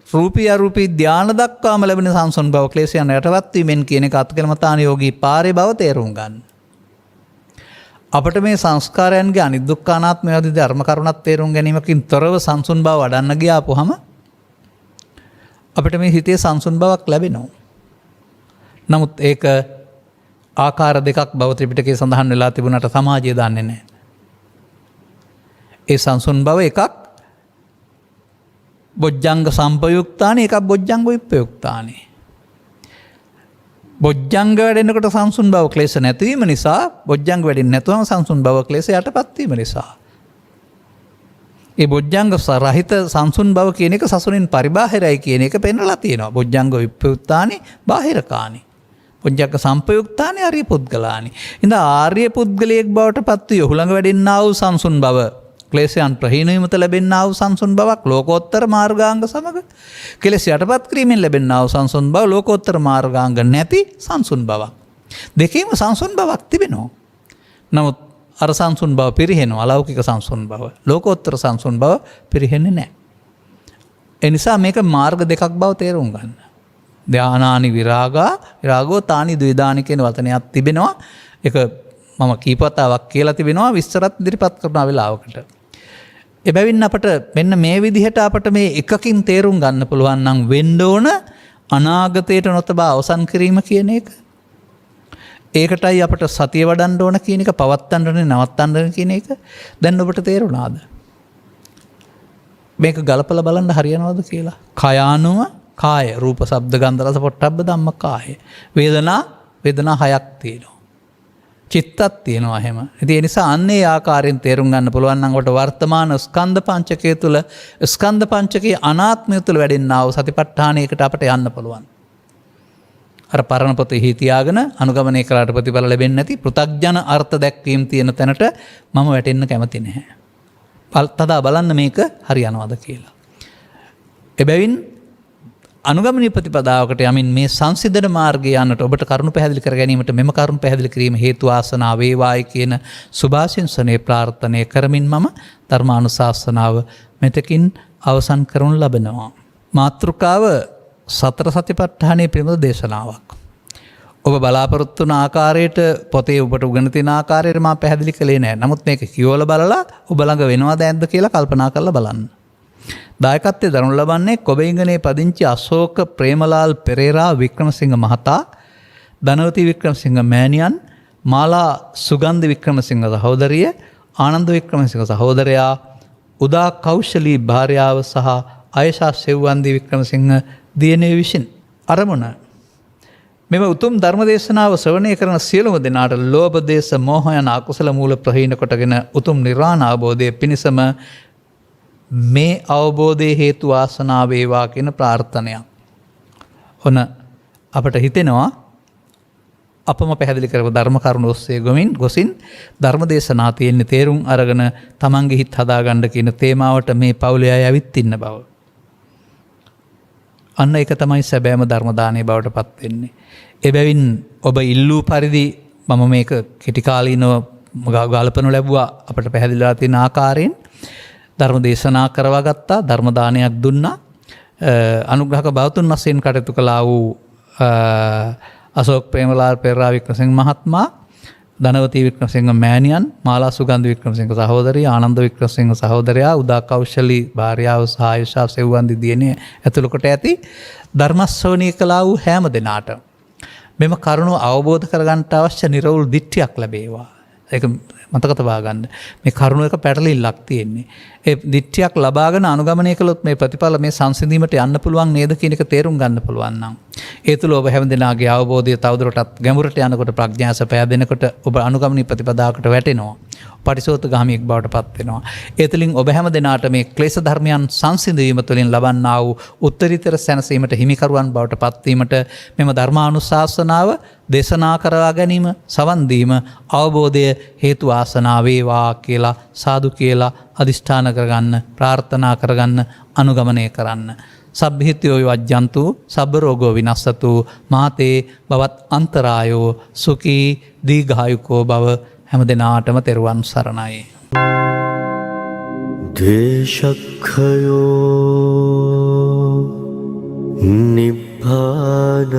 රූපී අරූපී ධානය දක්වාම ලැබෙන සංසුන් බව ක්ලේශයන් යටපත් වීමෙන් කියන එක අත්කලමතාන යෝගී පාරේ බව තේරුම් ගන්න. අපට මේ සංස්කාරයන්ගේ අනිදුක්ඛ අනාත්මය ආදී ධර්ම කරුණක් තේරුම් ගැනීමකින් තොරව සංසුන් බව වඩන්න ගියාපුවම අපිට මේ හිතේ සංසුන් බවක් ලැබෙනවා. නමුත් ඒක ආකාර දෙකක් බව ත්‍රිපිටකයේ සඳහන් වෙලා තිබුණාට සමාජය දන්නේ නැහැ. ඒ සංසුන් බව එකක් බොජ්ජංග සම්පයුක්තානේ, එකක් බොජ්ජංග විප්‍රයුක්තානේ. බොජ්ජංග වැඩෙනකොට සංසුන් බව ක්ලේශ නැතිවීම නිසා, බොජ්ජංග වැඩෙන්නේ නැතුවම සංසුන් බව ක්ලේශ යටපත් වීම නිසා. ඒ බොජ්ජංග රහිත සංසුන් බව කියන එක සසුනින් පරිබාහිරයි කියන එක පෙන්වලා තියෙනවා. බොජ්ජංග විප්‍රයුක්තානේ බාහිරකානේ. බොජ්ජංග සම්පයුක්තානේ ආර්ය පුද්ගලානේ. ඉතින් ආර්ය පුද්ගලයෙක් බවට පත් වී ඔහු ළඟ වැඩෙන්නා වූ සංසුන් බව, ක්ලේශයන් ප්‍රහීන වීමත ලැබෙන්නා වූ සංසුන් බවක් ලෝකෝත්තර මාර්ගාංග සමග, කෙලෙස් යටපත් කිරීමෙන් ලැබෙන්නා වූ සංසුන් බව ලෝකෝත්තර මාර්ගාංග නැති සංසුන් බවක්. දෙකේම සංසුන් බවක් තිබෙනවා. නමුත් අර සංසුන් බව පිරිහෙනවා. අලෞකික සංසුන් බව. ලෝකෝත්තර සංසුන් බව පිරිහෙන්නේ නැහැ. ඒ නිසා මේක මාර්ග දෙකක් බව තේරුම් ගන්න. ධානානි විරාගෝ තානි ද්විදානි කියන වචනයක් තිබෙනවා. ඒක මම කීපවතාවක් කියලා තිබෙනවා විස්තරත් ඉදිරිපත් කරන වෙලාවකට. එබැවින් අපට මෙන්න මේ විදිහට අපට මේ එකකින් තේරුම් ගන්න පුළුවන් නම් වෙන්න ඕන අනාගතයට නොතබා අවසන් කිරීම කියන එක. ඒකටයි අපට සතිය වඩන්න ඕන කියන එක, පවත්තන්න නවත්තන්න කියන එක. දැන් ඔබට තේරුණාද? මේක ගලපලා බලන්න හරියනවද කියලා? කයානුව කාය, රූප, ශබ්ද, ගන්ධ, රස, පොට්ටබ්බ ධම්ම කාය. වේදනා හයක් තියෙනවා. චිත්තත් තියෙනවා එහෙම. ඉතින් ඒ නිසා අන්නේ ආකාරයෙන් තේරුම් ගන්න පුළුවන් නම් ඔබට වර්තමාන ස්කන්ධ පංචකය තුල ස්කන්ධ පංචකයේ අනාත්මය තුල වැඩෙනා වූ සතිපට්ඨානයකට අපට යන්න පුළුවන්. අර පරණ පොතේ හිතියාගෙන අනුගමනය කළාට ප්‍රතිඵල ලැබෙන්නේ නැති පෘථග්ජන අර්ථ දැක්වීම තියෙන තැනට මම වැටෙන්න කැමති නැහැ. තදා බලන්න මේක හරියනවද කියලා. එබැවින් අනුගමනීය ප්‍රතිපදාවකට යමින් මේ සංසිද්ධන මාර්ගය යන්නට ඔබට කරුණු පැහැදිලි කර ගැනීමට මෙම කරුණු පැහැදිලි කිරීම හේතු ආසනාව වේවායි කියන සුභාශිංසනයේ ප්‍රාර්ථනා කරමින් මම ධර්මානුශාසනාව මෙතකින් අවසන් කරනු ලබනවා. මාතෘකාව සතර සතිපට්ඨානයේ පිළිබඳ දේශනාවක්. ඔබ බලාපොරොත්තු වන ආකාරයට පොතේ ඔබට උගන තියෙන ආකාරයට මම පැහැදිලි කළේ නැහැ. නමුත් මේක කියවලා බලලා ඔබ ළඟ වෙනවද නැද්ද කියලා කල්පනා කරලා බලන්න. දායකත්වයේ දරනු ලබන්නේ කොබෙන්ගනේ පදිංචි අශෝක ප්‍රේමලාල් පෙරේරා වික්‍රමසිංහ මහතා, ධනවති වික්‍රමසිංහ මෑණියන්, මාලා සුගන්ධ වික්‍රමසිංහ සහෝදරිය, ආනන්ද වික්‍රමසිංහ සහෝදරයා, උදා කෞශලී භාර්යාව සහ අයෂා සෙව්වන්දි වික්‍රමසිංහ දියණිය විසින් අරමුණ මෙම උතුම් ධර්මදේශනාව ශ්‍රවණය කරන සියලුම දෙනාට ලෝභ දේශ මොහ යන අකුසල මූල ප්‍රහීන කොටගෙන උතුම් නිර්වාණ අවබෝධය පිණිසම මේ අවබෝධයේ හේතු ආසනාව වේවා කියන ප්‍රාර්ථනයක්. ඔන්න අපට හිතෙනවා අපම පැහැදිලි කරපු ධර්ම කරුණු ඔස්සේ ගොසින් ධර්ම දේශනා තියෙන තේරුම් අරගෙන තමන්ගේ හිත හදාගන්න කියන තේමාවට මේ පවුලේ අය ඇවිත් ඉන්න බව. අන්න ඒක තමයි සැබෑම ධර්ම දානයේ බවට පත් වෙන්නේ. එබැවින් ඔබ ඉල්ලූ පරිදි මම මේක කෙටි කාලීනව ගල්පනු ලැබුවා අපට පැහැදිලිලා තියෙන ආකාරයෙන් ධර්ම දේශනා කරවා ගත්තා, ධර්ම දානයක් දුන්නා. අනුග්‍රහක බෞතුන් වශයෙන් කටයුතු කළා වූ අශෝක් ප්‍රේමලාල් පෙරේරා වික්‍රමසිංහ මහත්මයා, ධනවති වික්‍රමසිංහ මෑණියන්, මාලා සුගන්ධ වික්‍රමසිංහ සහෝදරිය, ආනන්ද වික්‍රමසිංහ සහෝදරයා, උදා කෞශලී භාර්යාව සහ ආයෂා සෙව්වන්දි දියණිය ඇතුළු කොට ඇති ධර්ම ශ්‍රවණය කළා වූ හැම දෙනාට මෙම කරුණ අවබෝධ කරගන්නට අවශ්‍ය නිර්වෘල් දිට්ඨියක් ලැබේවා. ඒක මතක තබා ගන්න. මේ කරුණ එක පැටලිල්ලක් තියෙන්නේ. ඒ දිට්ඨියක් ලබාගෙන අනුගමනය කළොත් මේ ප්‍රතිඵල මේ සංසිඳීමට යන්න පුළුවන් නේද කියන එක තේරුම් ගන්න පුළුවන් නම් ඒ තුළ ඔබ හැම දෙනාගේ අවබෝධය තවදුරටත් ගැඹුරට යනකොට ප්‍රඥාස පෑදෙනකොට ඔබ අනුගමනීය ප්‍රතිපදාවකට වැටෙනවා. පටිසෝතගාමියෙක් බවට පත් වෙනවා. ඒ තුළින් ඔබ හැම දෙනාට මේ ක්ලේශ ධර්මයන් සංසිඳවීම තුළින් ලබන්නා වූ උත්තරීතර සැනසීමට හිමිකරුවන් බවට පත්වීමට මෙම ධර්මානුශාසනාව දේශනා කරවා ගැනීම, සවන් දීම, අවබෝධය හේතු ආසනාව වේවා කියලා සාදු කියලා අදිෂ්ඨාන කරගන්න, ප්‍රාර්ථනා කරගන්න, අනුගමනය කරන්න. සබ්බිහිත්‍යෝ වජ්ජන්තු සබ්බ රෝගෝ විනස්සතු මාතේ බවත් අන්තරායෝ සුඛී දීඝායුකෝ භව. හැම දෙනාටම තෙරුවන් සරණයි. දේශක්ඛයෝ නිබ්බානං